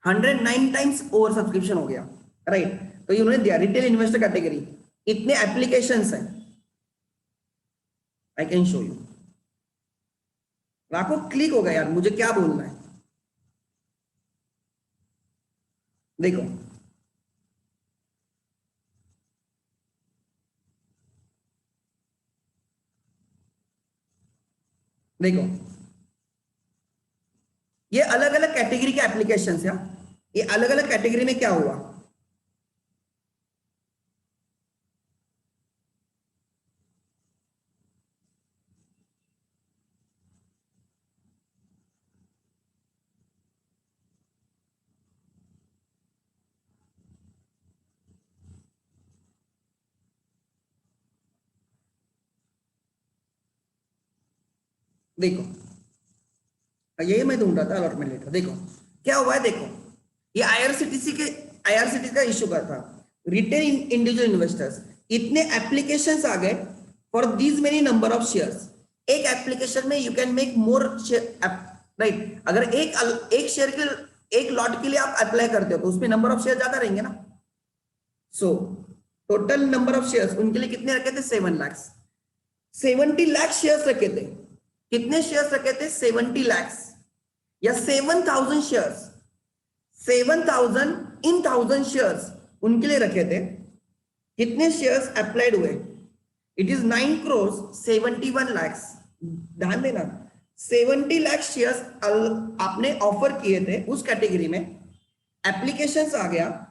109 times over subscription हो गया, राइट। तो ये उन्होंने दिया रिटेल इन्वेस्टर कैटेगरी, इतने एप्लीकेशंस हैं, आई कैन शो यू। आपको क्लिक होगा यार, मुझे क्या बोलना है, देखो देखो ये अलग अलग कैटेगरी के एप्लीकेशंस है, ये अलग अलग कैटेगरी में क्या हुआ, देखो यही मैं ढूंढ रहा था अलॉटमेंट लेटर, देखो क्या हुआ है, देखो ये आईआरसीटीसी का इश्यू का था, रिटेल इंडिविजुअल इन्वेस्टर्स, इतने एप्लीकेशंस आ गए for these many number of shares, एक एप्लीकेशन में you can make more right, अगर एक शेयर के एक लॉट के लिए आप अप्लाई करते हो तो उसमें नंबर ऑफ शेयर ज्यादा रहेंगे ना। So total number of shares उनके लिए कितने रखे थे 7 लाख, 70 लाख शेयर्स रखे थे, कितने शेयर्स रखे थे 70 लाख या 7,000 शेयर्स, 7,000 इन 1,000 शेयर्स उनके लिए रखे थे, कितने शेयर्स अप्लाइड हुए, इट इज 9 crores 71 lakhs, ध्यान देना 70 लाख शेयर्स आपने ऑफर किए थे उस कैटेगरी में, एप्लीकेशंस आ गया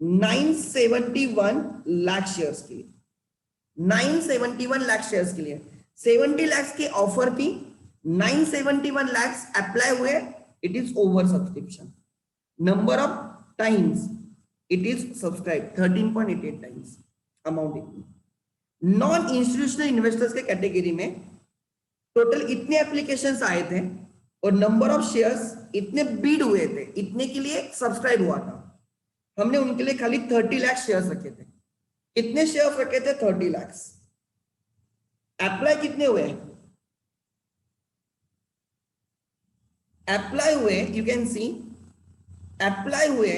971 लाख शेयर्स के लिए, 971 लाख शेयर्स के लिए 70 लाख की ऑफर की, 971 लाख अप्लाई हुए, it is over subscription, number of times it is subscribe 13.88 times amount. Non institutional investors के कैटेगरी में टोटल इतने एप्लीकेशंस आए थे और नंबर ऑफ शेयर्स इतने बीड हुए थे, इतने के लिए सब्सक्राइब हुआ था, हमने उनके लिए खाली 30 लाख शेयर्स रखे थे, कितने शेयर्स रखे थे 30 लाख, अप्लाई कितने हुए अप्लाई हुए, यू कैन सी अप्लाई हुए,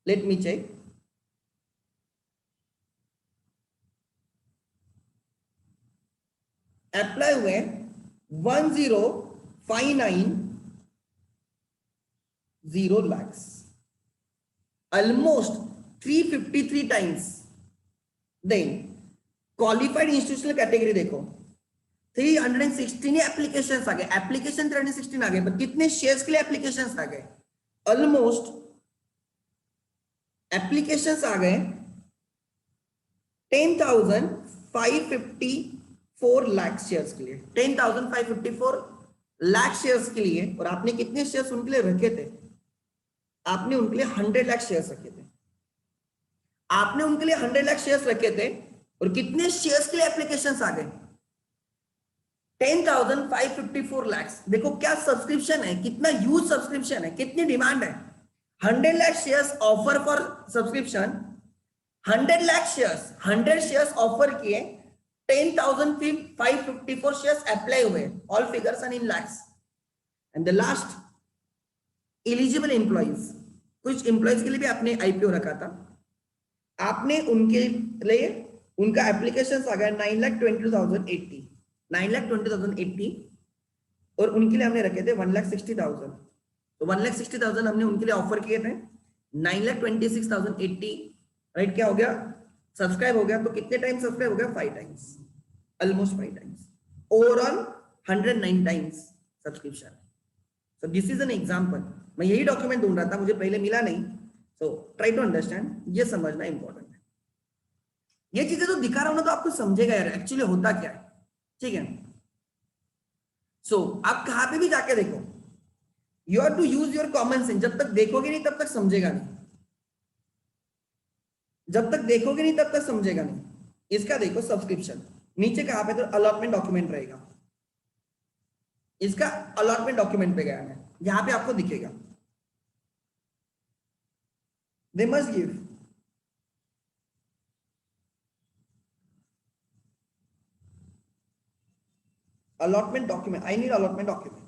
लेट मी चेक, अप्लाई हुए 10,590 lakhs, almost 353 times. Then qualified institutional category देखो 316 एप्लीकेशंस आ गए, एप्लीकेशन 316 आ गए, पर कितने शेयर्स के लिए एप्लीकेशंस आ गए? ऑलमोस्ट एप्लीकेशंस आ गए 10,554 लाख शेयर्स के लिए, 10,554 लाख शेयर्स के लिए। और आपने कितने शेयर्स उनके लिए रखे थे? आपने उनके लिए 100 लाख शेयर्स रखे थे, आपने उनके लिए 100 लाख शेयर्स रखे थे, और कितने शेयर्स के लिए एप्लीकेशंस आ गए? 10,554 लाख। देखो क्या सब्सक्रिप्शन है, कितना ह्यूज सब्सक्रिप्शन है, कितनी डिमांड है। 100 lakh shares offer for subscription, 100 lakh shares, 100 shares offer किए, 10,554 शेयर्स अप्लाई हुए, all figures are in lakhs. And the last eligible employees, कुछ एम्प्लॉइज के लिए भी आपने आईपीओ रखा था, आपने उनके लिए उनका एप्लीकेशन आ गया 9,20,080, 9,20,080, और उनके लिए हमने रखे थे 1,60,000। तो 1,60,000 हमने उनके लिए ऑफर किए थे, 9,26,080, राइट? क्या हो गया? सब्सक्राइब हो गया। तो कितने टाइम सब्सक्राइब हो गया? 5 times, almost 5 times, overall 109 times subscription. So this is an example. मैं यही डॉक्यूमेंट ढूंढ रहा था, मुझे पहले मिला नहीं, सो ट्राई टू अंडरस्टैंड, ये समझना इंपॉर्टेंट है। ये चीजें तो दिखा रहा हूं ना, तो आपको समझेगा यार एक्चुअली होता क्या है, ठीक है? सो आप कहां पे भी जाके देखो, you have to use your common sense. जब तक देखोगे नहीं तब तक समझेगा नहीं, जब तक देखोगे नहीं तब तक समझेगा नहीं। इसका देखो सब्सक्रिप्शन, नीचे कहां पे? तो अलॉटमेंट डॉक्यूमेंट रहेगा, इसका अलॉटमेंट डॉक्यूमेंट पे गया मैं, यहां पे आपको दिखेगा, they must give allotment document. I need allotment document.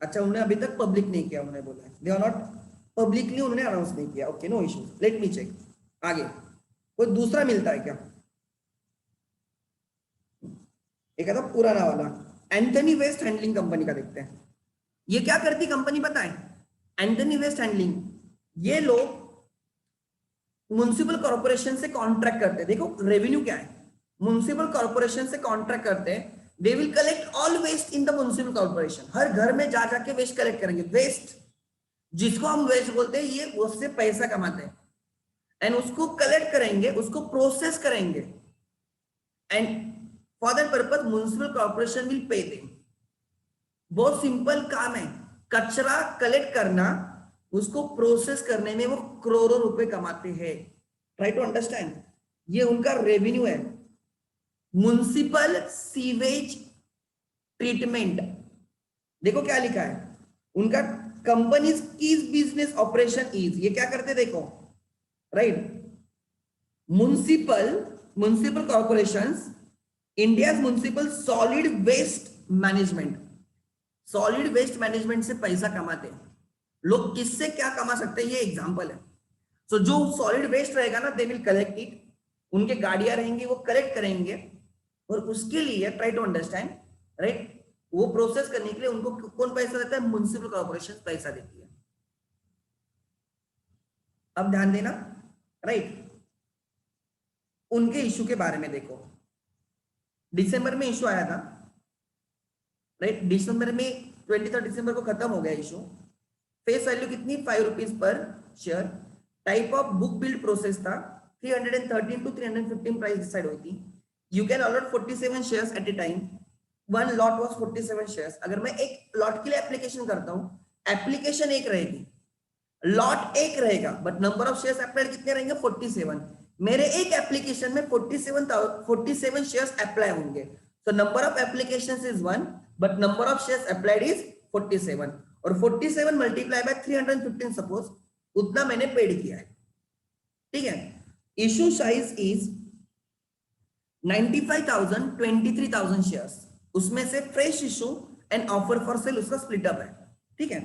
अच्छा, उन्होंने अभी तक पब्लिक नहीं किया, उन्होंने बोला दे आर नॉट पब्लिकली, उन्होंने अनाउंस नहीं किया। Okay, no issues, let me check. आगे कोई दूसरा मिलता है क्या? एक था पुराना वाला, एंथनी वेस्ट हैंडलिंग कंपनी का देखते हैं। ये क्या करती कंपनी पता है? एंथनी वेस्ट हैंडलिंग, ये लोग म्युनिसिपल कॉर्पोरेशन से कॉन्ट्रैक्ट करते हैं। देखो रेवेन्यू क्या है, म्युनिसिपल कॉर्पोरेशन से कॉन्ट्रैक्ट करते हैं, they will collect all waste in the municipal corporation. हर घर में जा जाके वेस्ट कलेक्ट करेंगे, वेस्ट जिसको हम वेस्ट बोलते हैं, ये उससे पैसा कमाते हैं, एंड उसको कलेक्ट करेंगे, उसको प्रोसेस करेंगे, and for that purpose municipal corporation will pay them. बहुत सिंपल काम है, कचरा कलेक्ट करना, उसको प्रोसेस करने में वो करोड़ों रुपए कमाते हैं। ट्राई टू अंडरस्टैंड, ये उनका रेवेन्यू है। म्युनिसिपल सीवेज ट्रीटमेंट, देखो क्या लिखा है उनका, कंपनीज की बिजनेस ऑपरेशन इज, ये क्या करते देखो, right? Municipal corporations, India's municipal solid waste management, solid waste management से पैसा कमाते हैं लोग। किससे क्या कमा सकते हैं, ये एग्जांपल है। सो जो सॉलिड वेस्ट रहेगा ना, दे विल कलेक्ट इट, उनके गाड़ियां रहेंगी, वो कलेक्ट करेंगे, और उसके लिए ट्राई टू अंडरस्टैंड, राइट? वो प्रोसेस करने के लिए उनको कौन पैसा देता है? म्युनिसिपल कॉर्पोरेशन पैसा देती है। अब ध्यान देना, राइट? उनके इशू के बारे में देखो, दिसंबर में इशू आया था, राइट? दिसंबर में 23 दिसंबर को खत्म हो गया इशू। फेस वैल्यू कितनी? 5 रुपीज पर share. Type of book build process था, 313 to 315 प्राइस डिसाइड हुई थी। You can allot 47 shares at a time, one lot was 47 shares. अगर मैं एक लॉट के लिए एप्लीकेशन करता हूं, एप्लीकेशन एक रहेगी, लॉट एक रहेगा, but number of shares applied कितने रहेंगे? 47। मेरे एक एप्लीकेशन में 47 शेयर्स अप्लाई होंगे, तो number of applications is 1, but number of shares applied is 47, और 47 मल्टीप्लाई बाय 315 सपोज, उतना मैंने पेड किया है, ठीक है? इशू साइज इज 95,000 23,000 शेयर्स, उसमें से fresh issue and offer for sale उसका स्प्लिट अप है, ठीक है।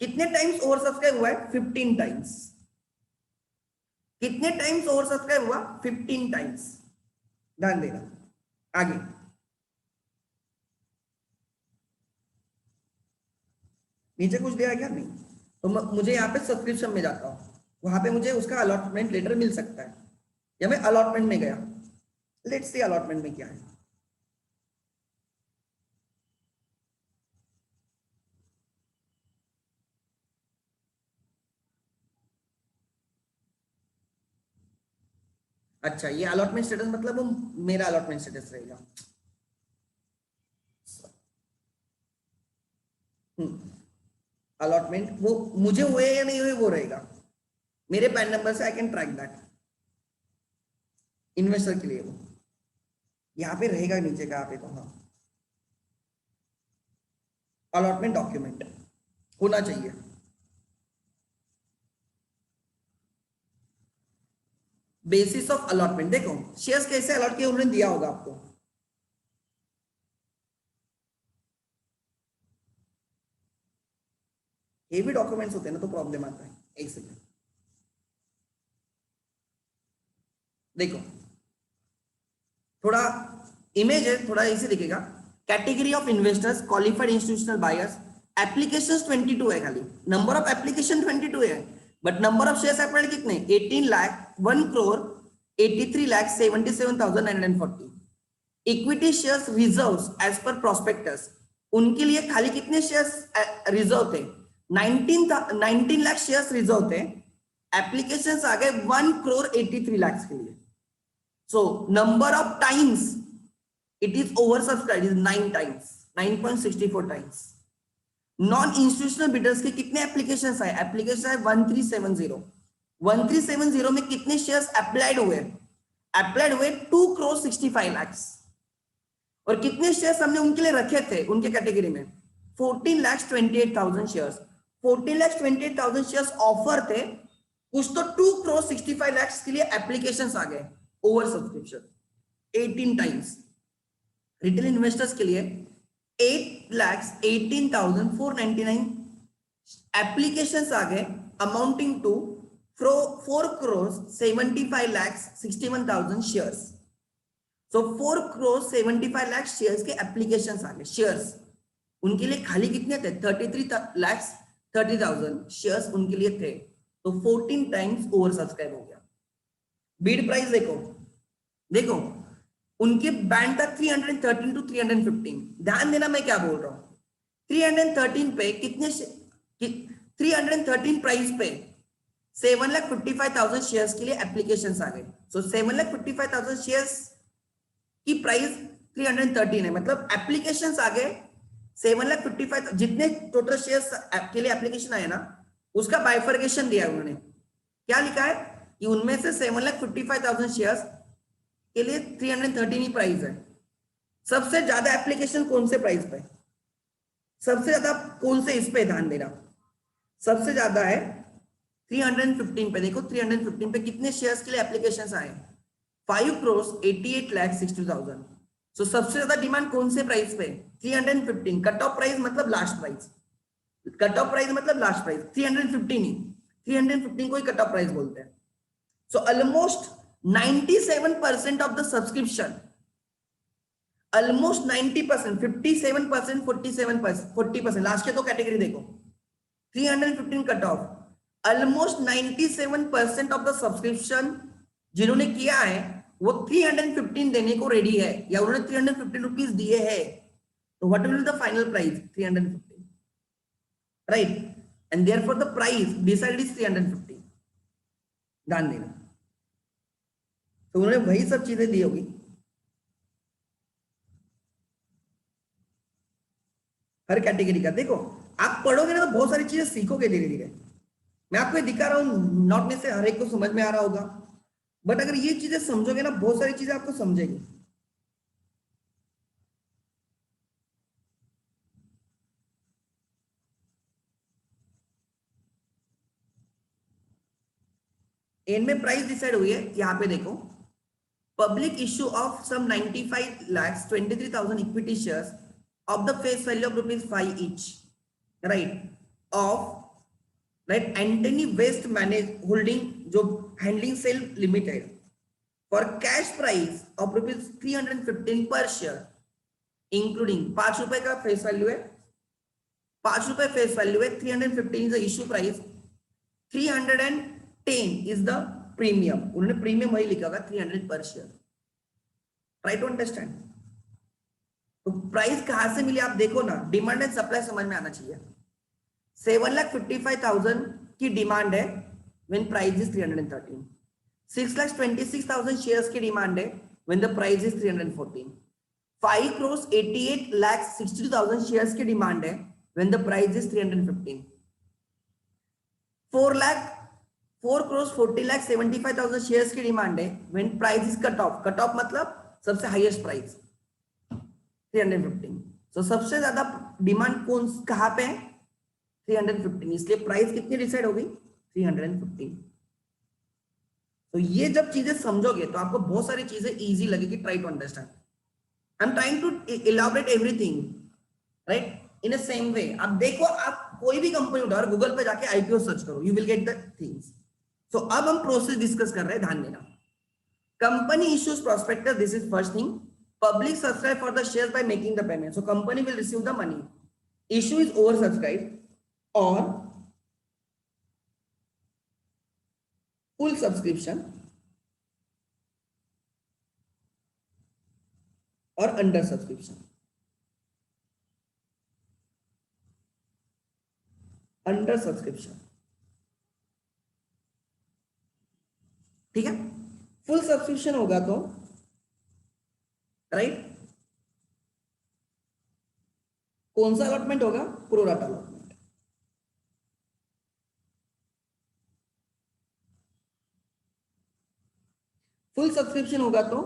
कितने टाइम्स ओवर सब्सक्राइब हुआ है? 15 टाइम्स। कितने टाइम्स ओवर सब्सक्राइब हुआ? 15 टाइम्स। ध्यान देना। आगे नीचे कुछ दिया क्या? नहीं। तो मुझे यहाँ पे सब्सक्रिप्शन में जाता हूँ, वहां पे मुझे उसका अलॉटमेंट लेटर मिल सकता है, या मैं अलॉटमेंट में गया। लेट्स सी अलॉटमेंट में क्या है। अच्छा, ये अलॉटमेंट स्टेटस मतलब वो मेरा अलॉटमेंट स्टेटस रहेगा। अलॉटमेंट वो मुझे हुए या नहीं हुए वो रहेगा, मेरे पैन नंबर से I can track that. Investor के लिए वो यहाँ पे रहेगा नीचे कहाँ पे, तो हाँ अलॉटमेंट डॉक्यूमेंट होना चाहिए। बेसिस ऑफ अलॉटमेंट, देखो शेयर्स कैसे अलॉट किए उन्होंने दिया होगा आपको। ये भी डॉक्यूमेंट्स होते हैं ना, तो प्रॉब्लम आता है। एक सेकंड देखो, थोड़ा इमेज है, थोड़ा इसे दिखेगा। Category of investors, qualified institutional buyers, applications 22 है, खाली नंबर ऑफ एप्लीकेशन 22 है, but number of shares applied कितने? 18 lakh 1 crore 83 lakh 77,940। Equity shares reserves as per prospectus, उनके लिए खाली कितने शेयर्स रिजर्व थे? 19 लाख शेयर्स रिजर्व थे। एप्लीकेशंस आ गए 1 करोड़ 83 लाख के लिए। So number of times it is oversubscribed is 9 times, 9.64 times. Non institutional bidders के कितने एप्लीकेशंस आए? एप्लीकेशन आए 1370। 1370 में कितने शेयर्स अप्लाइड हुए? अप्लाइड हुए 2 करोड़ 65 लाख। और कितने शेयर्स हमने उनके लिए रखे थे उनके कैटेगरी में? 14 lakh 28,000 shares. 14 lakh 28,000 shares offer थे, कुछ तो 2 करोड़ 65 लाख के लिए एप्लीकेशंस आ गए। Over subscription 18 times. Retail investors के लिए 8,18,499 एप्लीकेशंस आ गए, amounting to 4 crore 75 lakh 61,000 shares. So 4 crore 75 lakh shares के एप्लीकेशंस आ गए। शेयर्स उनके लिए खाली कितने थे? 33 लाख 30,000 शेयर्स उनके लिए थे, तो 14 टाइम्स ओवर सब्सक्राइब हो गया। बीड प्राइस देखो, देखो उनके बैंड था 313 टू 315। ध्यान देना मैं क्या बोल रहा हूं। 313 पे कितने 313 प्राइस पे 7,55,000 शेयर्स के लिए एप्लीकेशंस आ गए। सो 7,55,000 शेयर्स की प्राइस 313 है, मतलब एप्लीकेशंस आ गए 7,55,000। जितने टोटल शेयर्स के लिए एप्लीकेशन आए ना, उसका बाइफर्केशन दिया उन्होंने। क्या लिखा है कि उनमें से 7,55,000 शेयर्स के लिए 313 ही प्राइस है। सबसे ज्यादा एप्लीकेशन कौन से प्राइस पे? सबसे ज्यादा कौन से इस पे ध्यान देना, सबसे ज्यादा है 315 पे। देखो 315 पे कितने शेयर्स के लिए एप्लीकेशंस आए? 5 करोड़ 88 लाख 60,000। सो सबसे ज्यादा डिमांड कौन से प्राइस पे? 315। कट ऑफ प्राइस मतलब last price, cut off price मतलब लास्ट प्राइस 315 ही, 315 को ही कट ऑफ प्राइस बोलते हैं। So almost 97% of the subscription, almost 90%, 57%, 47%, 40%, last के तो कैटेगरी देखो। 315 cut off, almost 97% of the subscription जिन्होंने किया है वो 315 देने को रेडी है, या उन्होंने 315 रुपीज दिए हैं। तो what will be the final price? 315, right? And therefore the price decided is 315। ध्यान देना, तो उन्होंने वही सब चीजें दी होगी। हर कैटेगरी का देखो, आप पढ़ोगे ना तो बहुत सारी चीजें सीखोगे धीरे धीरे। मैं आपको ये दिखा रहा हूँ, नॉट में से हर एक को समझ में आ रहा होगा, बट अगर ये चीजें समझोगे ना बहुत सारी चीजें आपको समझेगी। एंड में प्राइस डिसाइड हुई है, यहाँ पे देखो public issue of some 95 lakhs 23,000 equity shares of the face value of rupees 5 each, right, of right Antony Waste Manage Holding जो Handling Cell Limited for cash price of rupees 315 per share, including 5 रुपए का face value है, 5 रुपए face value है, 315 is the issue price, 310 is the premium, उन्होंने premium वही लिखा होगा 300 पर शेयर, ट्राई टू अंडरस्टैंड। तो प्राइस कहां से मिली आप देखो ना, डिमांड एंड सप्लाई समझ में आना चाहिए। 7,55,000 की डिमांड है व्हेन प्राइस इज 313, 6,26,000 शेयर्स की डिमांड है when the price is 314, 5,88,62,000 shares की डिमांड है when the price is 315, 4,40,75,000 shares की डिमांड है when price is cut off, cut off मतलब सबसे हाईएस्ट प्राइस 315, तो सबसे ज्यादा डिमांड कौन कहां पे है 315, इसलिए प्राइस कितनी डिसाइड होगी 315। तो ये जब चीजें समझोगे तो आपको बहुत सारी चीजें इजी लगेगी, try to understand. I am trying to elaborate everything right in a same way. अब देखो, आप कोई भी कंपनी उठाओ और गूगल पे जाके आईपीओ सर्च करो, you will get the things. So अब हम प्रोसेस डिस्कस कर रहे हैं, ध्यान देना। Company issues prospectus, this is first thing. Public subscribe for the shares by making the payment, so company will receive the money. Issue is oversubscribe और full subscription और undersubscription. Undersubscription, ठीक है। Full subscription होगा तो right कौन सा allotment होगा, pro rata allotment. Full subscription होगा तो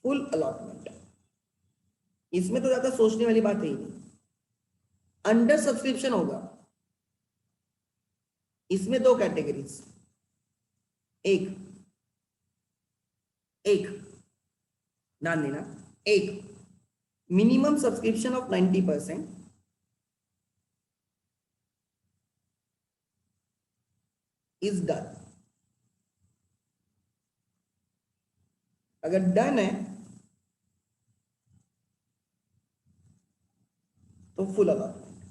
फुल अलॉटमेंट, इसमें तो ज्यादा सोचने वाली बात है ही नहीं। अंडर सब्सक्रिप्शन होगा, इसमें दो कैटेगरीज, एक ध्यान देना, एक minimum subscription of 90% is done. अगर डन है तो फुल अलॉटमेंट,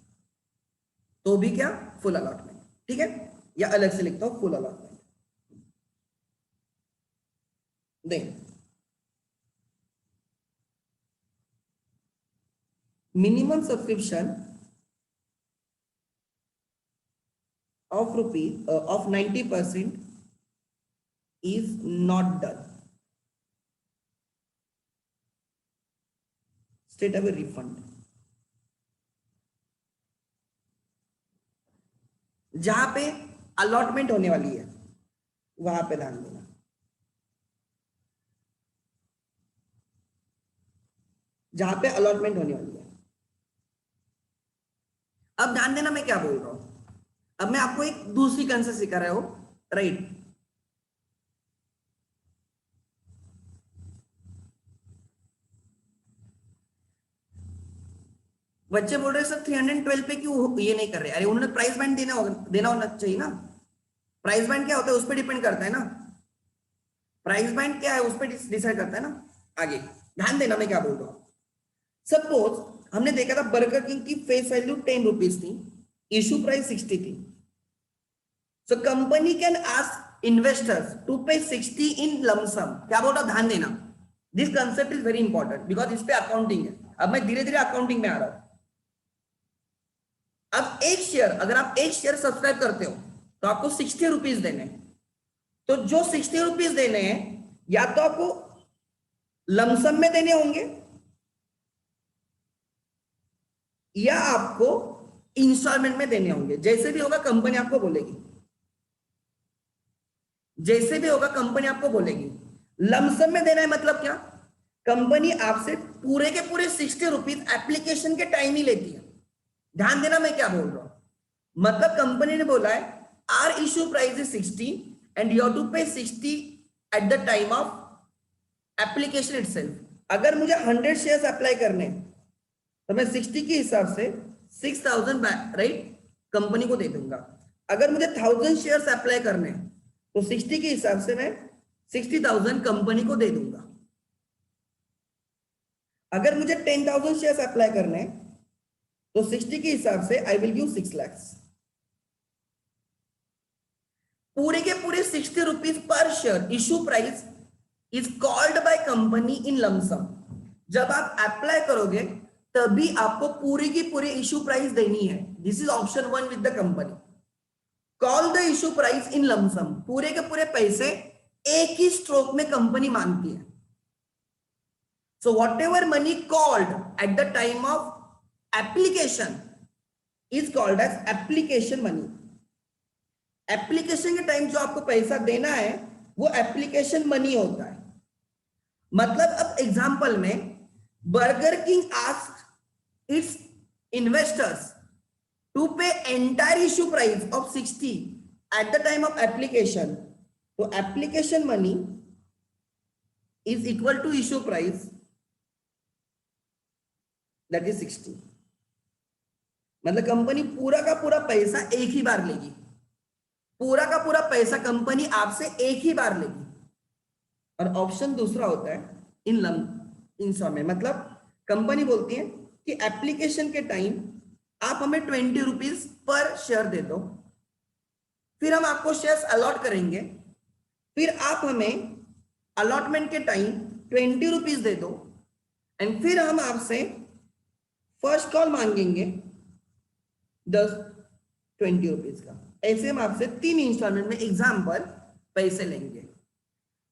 तो भी क्या फुल अलॉटमेंट, ठीक है, या अलग से लिखता हूं full allotment. Then minimum subscription of rupees of 90% is not done, straight away refund। जहां पे अलॉटमेंट होने वाली है वहां पे ध्यान देना, जहां पे अलॉटमेंट होने वाली है। अब ध्यान देना मैं क्या बोल रहा हूं, अब मैं आपको एक दूसरी कंसेप्ट सिखा रहा हूं, राइट। बच्चे बोल रहे सर 312 पे क्यों ये नहीं कर रहे, अरे उन्होंने प्राइस बैंड देना होना चाहिए ना। प्राइस बैंड क्या होता है उस पर डिपेंड करता है ना, प्राइस बैंड क्या है उस पर डिसाइड करता है ना। आगे ध्यान देना मैं क्या बोल रहा हूं। सपोज हमने देखा था बर्गर किंग की फेस वैल्यू 10 रुपीज थी, इशू प्राइस 60 थी। So company can ask investors to pay 60 in lump sum. क्या बोल रहा, ध्यान देना, this concept is very important because इस पे अकाउंटिंग है। अब मैं धीरे धीरे अकाउंटिंग में आ रहा हूं। अब एक शेयर, अगर आप एक शेयर सब्सक्राइब करते हो तो आपको 60 रुपीज देने हैं। तो जो 60 रुपीज देने हैं या तो आपको लमसम में देने होंगे या आपको इंस्टॉलमेंट में देने होंगे, जैसे भी होगा कंपनी आपको बोलेगी, जैसे भी होगा कंपनी आपको बोलेगी। लमसम में देना है मतलब क्या, कंपनी आपसे पूरे के पूरे 60 रुपीज एप्लीकेशन के टाइम ही लेती है। ध्यान देना मैं क्या बोल रहा हूं, मतलब कंपनी ने बोला है our issue price is 60 and you have to pay 60 at the time of application itself. अगर मुझे 100 शेयर्स अप्लाई करने तो मैं 60 के हिसाब से 6000 राइट कंपनी को दे दूंगा। अगर मुझे 1000 शेयर्स अप्लाई करने तो 60 के हिसाब से मैं 60,000 कंपनी को दे दूंगा। अगर मुझे 10,000 शेयर्स अप्लाई करने तो 60 के हिसाब से आई विल गिव 6 lakhs। पूरे के पूरे 60 रुपीज पर share issue price is called by company in lump sum. जब आप अप्लाई करोगे तभी आपको पूरी की पूरी इशू प्राइस देनी है। This is option 1 with the company. Call the issue price in lump sum, पूरे के पूरे पैसे एक ही स्ट्रोक में कंपनी मांगती है। So whatever money called at the time of application is called as application money. Application के टाइम जो आपको पैसा देना है वो एप्लीकेशन मनी होता है। मतलब अब एग्जांपल में Burger King asked its investors to pay entire issue price of 60 at the time of application, तो application money is equal to issue price that is 60। मतलब कंपनी पूरा का पूरा पैसा एक ही बार लेगी, पूरा का पूरा पैसा कंपनी आपसे एक ही बार लेगी। और ऑप्शन दूसरा होता है इन सम में, मतलब कंपनी बोलती है कि एप्लीकेशन के टाइम आप हमें 20 रुपीज पर शेयर दे दो, फिर हम आपको शेयर्स अलॉट करेंगे, फिर आप हमें अलॉटमेंट के टाइम 20 रुपीज दे दो, एंड फिर हम आपसे फर्स्ट कॉल मांगेंगे 20 रुपीज का। ऐसे हम आपसे 3 इंस्टॉलमेंट में एग्जाम्पल पैसे लेंगे।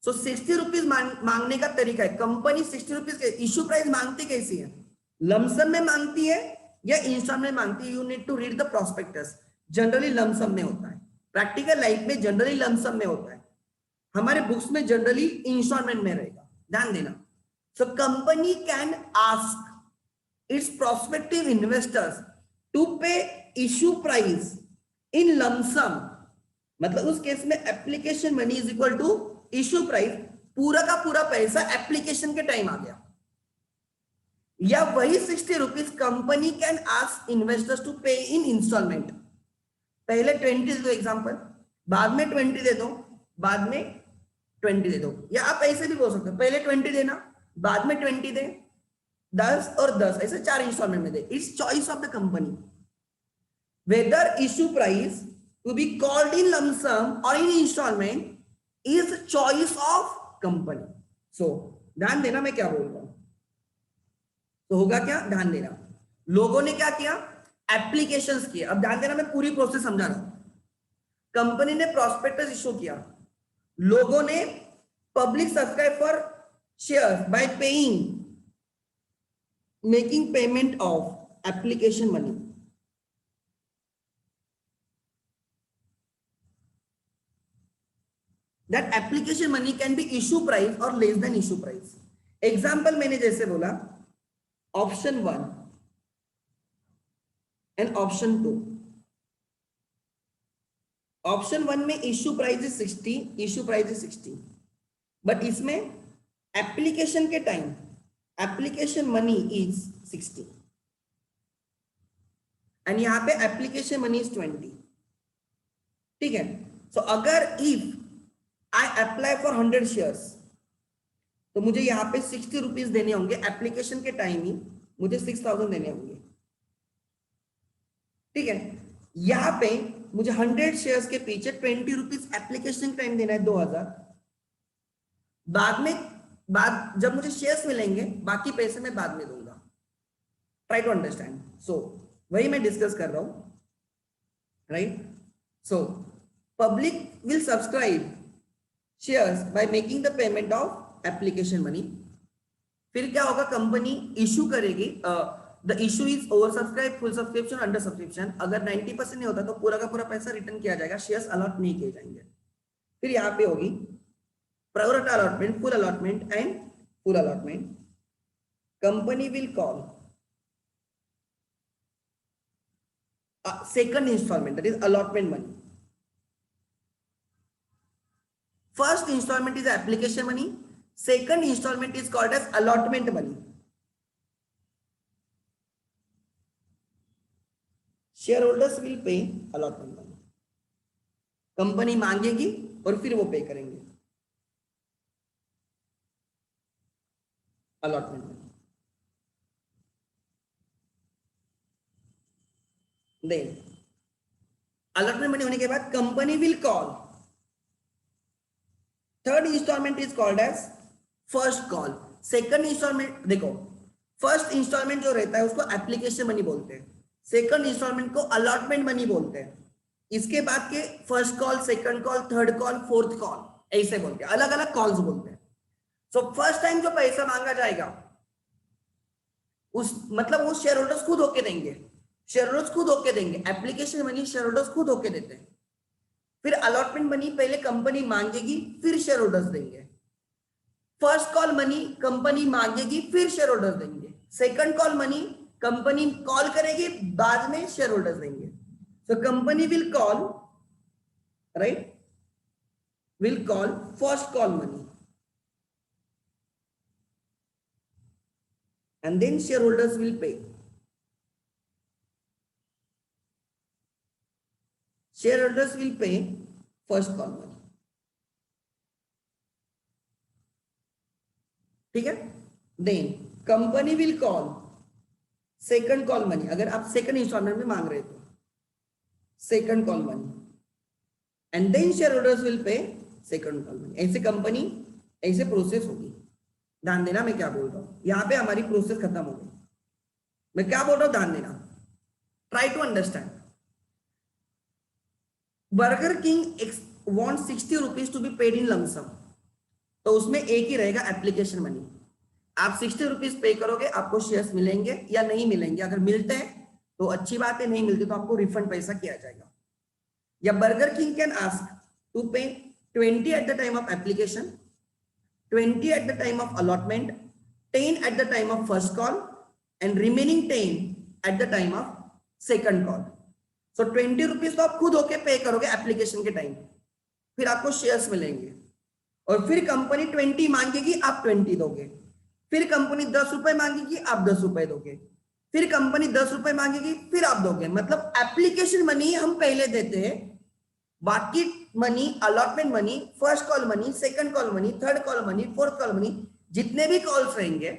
सो 60 रुपीज मांगने का तरीका है। कंपनी 60 रुपीज इशू प्राइस मांगती कैसी है, लमसम में मांगती है या इंस्टॉलमेंट मांगती है? You need to read the prospectus. Generally lump sum में होता है, प्रैक्टिकल लाइफ में जनरली लमसम में होता है, हमारे बुक्स में जनरली इंस्टॉलमेंट में रहेगा, ध्यान देना। So company can ask its prospective investors to pay issue price in lump sum, मतलब उस केस में application money is equal to issue price, पूरा का पूरा पैसा एप्लीकेशन के टाइम आ गया। या वही 60 rupees company can ask investors to pay in instalment. पहले 20 दे दो एग्जांपल, बाद में 20 दे दो, बाद में 20 दे दो, या आप ऐसे भी बोल सकते हो पहले 20 देना, बाद में 20 दे, 10 और 10, ऐसे 4 इंस्टॉलमेंट में दे। It's choice of the company whether issue price to be called in lump sum or in installment is choice of company। so ध्यान देना मैं क्या बोल रहा हूं, तो होगा क्या, ध्यान देना। लोगों ने क्या किया, एप्लीकेशंस किए। अब ध्यान देना, मैं पूरी प्रोसेस समझा रहा हूं। कंपनी ने प्रोस्पेक्टस इशू किया, लोगों ने public subscribe for share bye paying making payment of application money. That application money can be issue price or less than issue price। Example मैंने जैसे बोला ऑप्शन 1 एंड ऑप्शन 2। ऑप्शन 1 में issue price is 60, issue price is 60, but इसमें application के time application money is 60 and यहां पे application money is 20। ठीक है, सो अगर if I apply for 100 shares तो मुझे यहाँ पे 60 रुपीज देने होंगे, एप्लीकेशन के टाइम ही मुझे 6000 देने होंगे। ठीक है, यहाँ पे मुझे 100 शेयर्स के पीछे 20 रुपीज एप्लीकेशन टाइम देना है 2000। बाद जब मुझे शेयर्स मिलेंगे बाकी पैसे मैं बाद में दूंगा। Try to understand. सो वही मैं डिस्कस कर रहा हूं, right. So public will subscribe shares by making the payment of application money. फिर क्या होगा, कंपनी इशू करेगी, the issue is over subscribe, full subscription, under subscription. अगर 90% नहीं होता तो पूरा का पूरा पैसा रिटर्न किया जाएगा, शेयर्स अलॉट नहीं किए जाएंगे। फिर यहाँ पे होगी priority allotment, full allotment and full allotment. Company will call second installment, that is allotment money. First installment is application money, Second installment is called as allotment money. Shareholders will pay allotment money. Company मांगेगी और फिर वो पे करेंगे allotment money. Then allotment money होने के बाद company will call. Third installment is called as first call. Second installment देखो, फर्स्ट इंस्टॉलमेंट जो रहता है उसको एप्लीकेशन मनी बोलते हैं, सेकंड इंस्टॉलमेंट को अलॉटमेंट मनी बोलते हैं. इसके बाद के first call, second call, third call, fourth call ऐसे बोलते हैं, अलग अलग कॉल्स बोलते हैं. सो फर्स्ट टाइम जो पैसा मांगा जाएगा उस मतलब वो शेयर होल्डर्स खुद होके देंगे, शेयर होल्डर्स खुद होके देंगे. एप्लीकेशन मनी शेयर होल्डर्स खुद होके देते हैं. फिर अलॉटमेंट मनी पहले कंपनी मांगेगी फिर शेयर होल्डर्स देंगे. फर्स्ट कॉल मनी कंपनी मांगेगी फिर शेयर होल्डर्स देंगे. Second call money company call करेगी बाद में शेयर होल्डर्स देंगे. So company will call, right, will call first call money and then shareholders will pay. Shareholders will pay first call money. ठीक है. Then company will call second call money. अगर आप second instalment में मांग रहे तो second call money and then shareholders will pay second call money. ऐसे company ऐसे प्रोसेस होगी. ध्यान देना मैं क्या बोल रहा हूं, यहां पे हमारी प्रोसेस खत्म हो गई. मैं क्या बोल रहा हूं ध्यान देना, try to understand. Burger king want 60 rupees to be paid in lump sum, तो उसमें एक ही रहेगा एप्लीकेशन मनी. आप 60 रुपीज पे करोगे, आपको शेयर्स मिलेंगे या नहीं मिलेंगे. अगर मिलते हैं तो अच्छी बात है, नहीं मिलते तो आपको रिफंड पैसा किया जाएगा. या burger king can ask to pay 20 at the time of application, 20 at the time of allotment, 10 at the time of first call, and remaining 10 at the time of second call. So 20 rupees तो आप खुद होके पे करोगे application के time, फिर आपको shares मिलेंगे. और फिर कंपनी 20 मांगेगी, आप 20 दोगे. फिर कंपनी 10 रुपए मांगेगी, आप 10 रुपए दोगे. फिर कंपनी 10 रुपए मांगेगी, फिर आप दोगे. मतलब एप्लीकेशन मनी हम पहले देते हैं, बाकी money, allotment money, first call money, second call money, third call money, fourth call money, जितने भी कॉल्स रहेंगे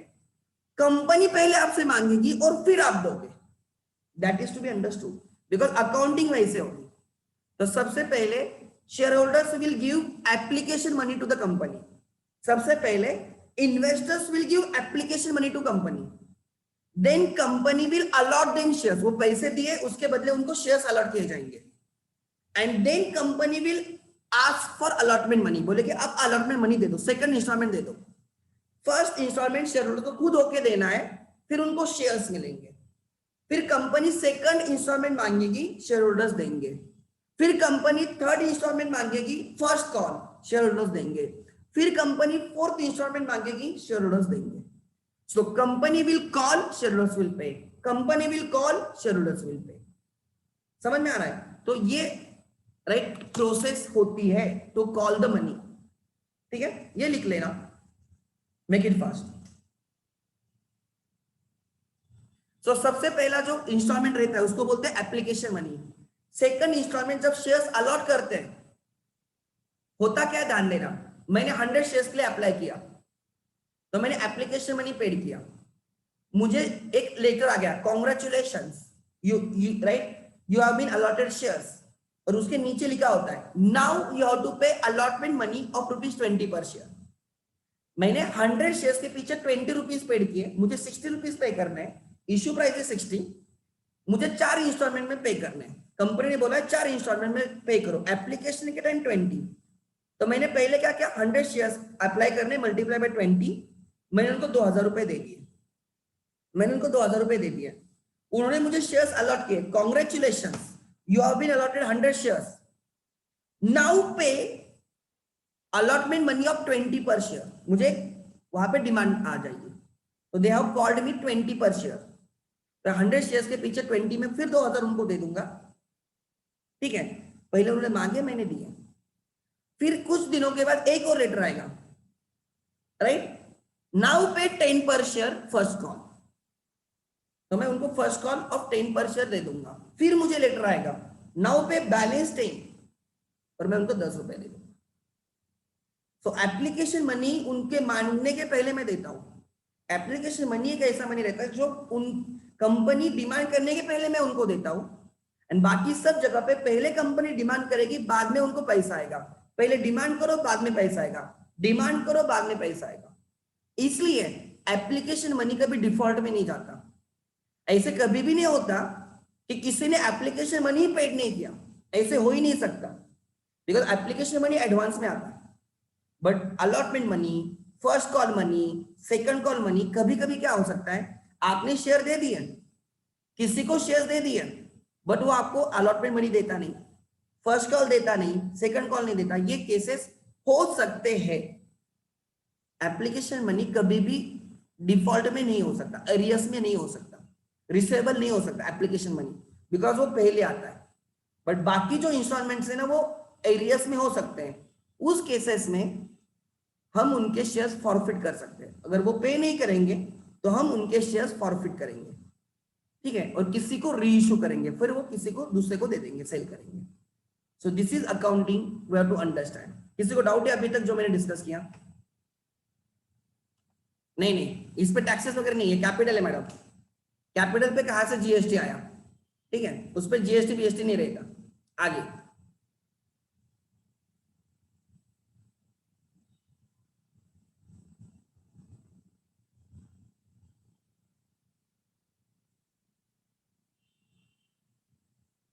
कंपनी पहले आपसे मांगेगी और फिर आप दोगे. That is to be understood because accounting वैसे होगी. तो सबसे पहले share holders will give application money to the company. सबसे पहले investors will give application money to company. Then company will allot them shares. वो पैसे दिए उसके बदले उनको शेयर्स अलॉट किए जाएंगे. And then company will ask for allotment money. बोले कि आप अलॉटमेंट मनी दे दो, सेकंड इंस्टॉलमेंट दे दो. फर्स्ट इंस्टॉलमेंट शेयर होल्डर को खुद होके देना है, फिर उनको शेयर्स मिलेंगे. फिर कंपनी सेकंड इंस्टॉलमेंट मांगेगी, शेयर होल्डर्स देंगे. फिर कंपनी थर्ड इंस्टॉलमेंट मांगेगी, फर्स्ट कॉल, शेयर होल्डर्स देंगे. फिर कंपनी फोर्थ इंस्टॉलमेंट मांगेगी, शेयर होल्डर्स देंगे. So company will call, share holders will pay. Company will call, share holders will pay. समझ में आ रहा है? तो ये राइट प्रोसेस होती है टू कॉल द मनी. ठीक है, ये लिख लेना, मेक इट फास्ट. सो सबसे पहला जो इंस्टॉलमेंट रहता है उसको बोलते हैं एप्लीकेशन मनी. सेकंड इंस्टॉलमेंट जब शेयर्स अलॉट करते हैं, होता क्या ध्यान देना, मैंने 100 शेयर्स के लिए अप्लाई किया, तो मैंने एप्लीकेशन मनी पेड किया. मुझे एक लेटर आ गया, congratulations you right you have been allotted shares. और उसके नीचे लिखा होता है now you have to pay allotment money of ₹20 per share. मैंने 100 शेयर्स के पीछे 20 रुपीज पेड किए, मुझे 60 रुपीज पे करना है. इश्यू प्राइस है 60, मुझे 4 इंस्टॉलमेंट में पे करने हैं. कंपनी ने बोला 4 इंस्टॉलमेंट में पे करो, एप्लीकेशन के टाइम 20. तो मैंने पहले क्या किया, 100 शेयर्स अप्लाई करने, मल्टीप्लाई बाय 20, मैंने उनको 2000 रुपए दे दिए. मैंने उनको 2000 रुपए दे दिए. उन्होंने मुझे शेयर्स अलॉट किए, congratulations you have been allotted 100 shares. Now pay allotment money of 20 per share. मुझे वहां पे डिमांड आ जाएगी. तो they have called me 20 per share. तो 100 शेयर्स के पीछे 20 में फिर 2000 उनको दे दूंगा. ठीक है, पहले उन्होंने मांगे, मैंने दिए. फिर कुछ दिनों के बाद एक और लेटर आएगा, राइट, नाउ पे 10 पर शेयर फर्स्ट कॉल, तो मैं उनको फर्स्ट कॉल ऑफ 10 पर शेयर दे दूंगा। फिर मुझे लेटर आएगा नाउ पे बैलेंस 10 और मैं उनको 10 रुपए दे दूंगा। सो एप्लीकेशन मनी उनके मांगने के पहले मैं देता हूं। एप्लीकेशन मनी एक ऐसा मनी रहता है जो उन कंपनी डिमांड करने के पहले मैं उनको देता हूं, एंड बाकी सब जगह पे पहले कंपनी डिमांड करेगी, बाद में उनको पैसा आएगा। पहले डिमांड करो, बाद में पैसा आएगा, डिमांड करो, बाद में पैसा आएगा। इसलिए एप्लीकेशन मनी कभी डिफॉल्ट में नहीं जाता। ऐसे कभी भी नहीं होता कि किसी ने एप्लीकेशन मनी पेड नहीं किया, ऐसे हो ही नहीं सकता, बिकॉज एप्लीकेशन मनी एडवांस में आता है। But allotment money, first call money, second call money, कभी कभी क्या हो सकता है, आपने शेयर दे दिए, किसी को शेयर दे दिए, बट वो आपको अलॉटमेंट मनी देता नहीं, फर्स्ट कॉल देता नहीं, सेकंड कॉल नहीं देता। ये केसेस हो सकते हैं। एप्लीकेशन मनी कभी भी डिफॉल्ट में नहीं हो सकता, एरियस में नहीं हो सकता, रिसेबल नहीं हो सकता एप्लीकेशन मनी, बिकॉज वो पहले आता है। बट बाकी जो इंस्टॉलमेंट्स है ना, वो एरियस में हो सकते हैं। उस केसेस में हम उनके शेयर्स फॉरफिट कर सकते हैं। अगर वो पे नहीं करेंगे तो हम उनके शेयर्स फॉरफिट करेंगे, ठीक है, और किसी को री इशू करेंगे, फिर वो किसी को दूसरे को दे देंगे, सेल करेंगे। So this is accounting, we have to understand. किसी को डाउट है अभी तक जो मैंने डिस्कस किया? नहीं नहीं, इस पे टैक्सेस वगैरह नहीं है, कैपिटल है मैडम। कैपिटल पे कहां से जीएसटी आया, ठीक है, उस पर जीएसटी बीएसटी नहीं रहेगा। आगे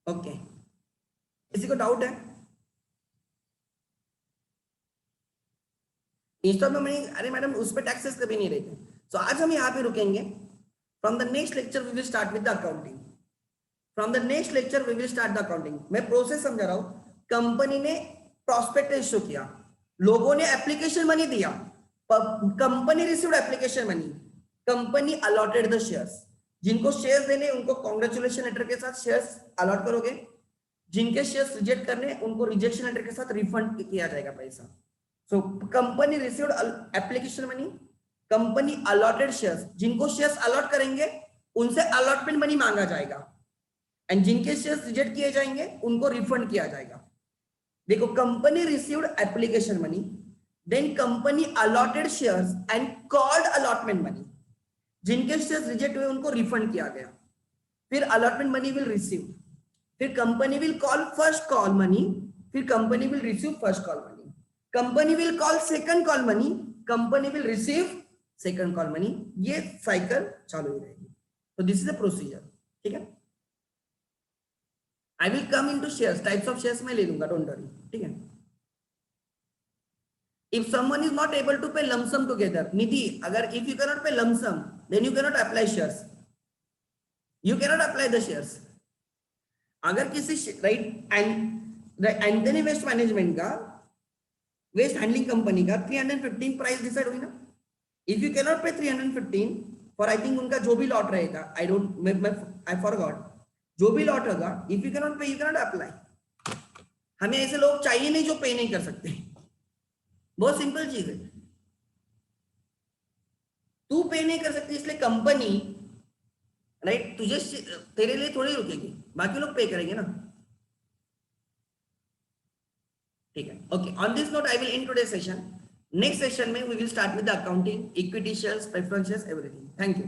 ओके, किसी को डाउट है? इंस्टॉलमेंट मनी, अरे मैडम उस पर टैक्सेस कभी नहीं रहते। सो आज हम यहाँ पे रुकेंगे। From the next lecture we will start with the accounting. From the next lecture we will start the accounting. मैं प्रोसेस समझा रहा हूँ। कंपनी ने प्रॉस्पेक्ट इश्यू किया, लोगों ने एप्लीकेशन मनी दिया, company received application money, company allotted the shares. जिनको शेयर्स देने उनको कॉन्ग्रेचुलेशन लेटर के साथ शेयर्स अलॉट करोगे, जिनके शेयर्स रिजेक्ट करने उनको रिजेक्शन लेटर के साथ रिफंड किया जाएगा पैसा। So company received application money, company allotted shares, जिनको शेयर्स अलॉट करेंगे उनसे अलॉटमेंट मनी मांगा जाएगा, एंड जिनके शेयर्स रिजेक्ट किए जाएंगे उनको रिफंड किया जाएगा। देखो, company received application money, then company allotted shares and called allotment money. जिनके शेयर्स रिजेक्ट हुए उनको रिफंड किया गया, फिर अलॉटमेंट मनी विल रिसीव, फिर company will call first call money, फिर company will receive first call money, company will call second call money, company will receive second call money. ये cycle चालू ही रहेगी। तो दिस इज द प्रोसीजर, ठीक है। I will come into shares, types of shares मैं ले लूंगा, डोंट वरी, ठीक है। If someone is not able to pay lump sum together, Nidhi, अगर if you cannot pay lump sum, then you cannot apply shares. You cannot apply the shares. अगर किसी right Anthony waste management का, waste handling company का 315 price decide हुई ना, if you cannot पे 315 for, I think उनका जो भी लॉट रहेगा, आई डोंट, आई फॉरगॉट, जो भी लॉट होगा, इफ यू कैनॉट पे यू कैनॉट अप्लाई। हमें ऐसे लोग चाहिए नहीं जो पे नहीं कर सकते। बहुत सिंपल चीज है, तू पे नहीं कर सकती इसलिए कंपनी, राइट, तुझे तेरे लिए थोड़ी रुकेगी, बाकी लोग पे करेंगे ना, ठीक है। Okay, on this note I will end today session. Next session में we will start with the accounting, equity shares, preference shares, everything. Thank you.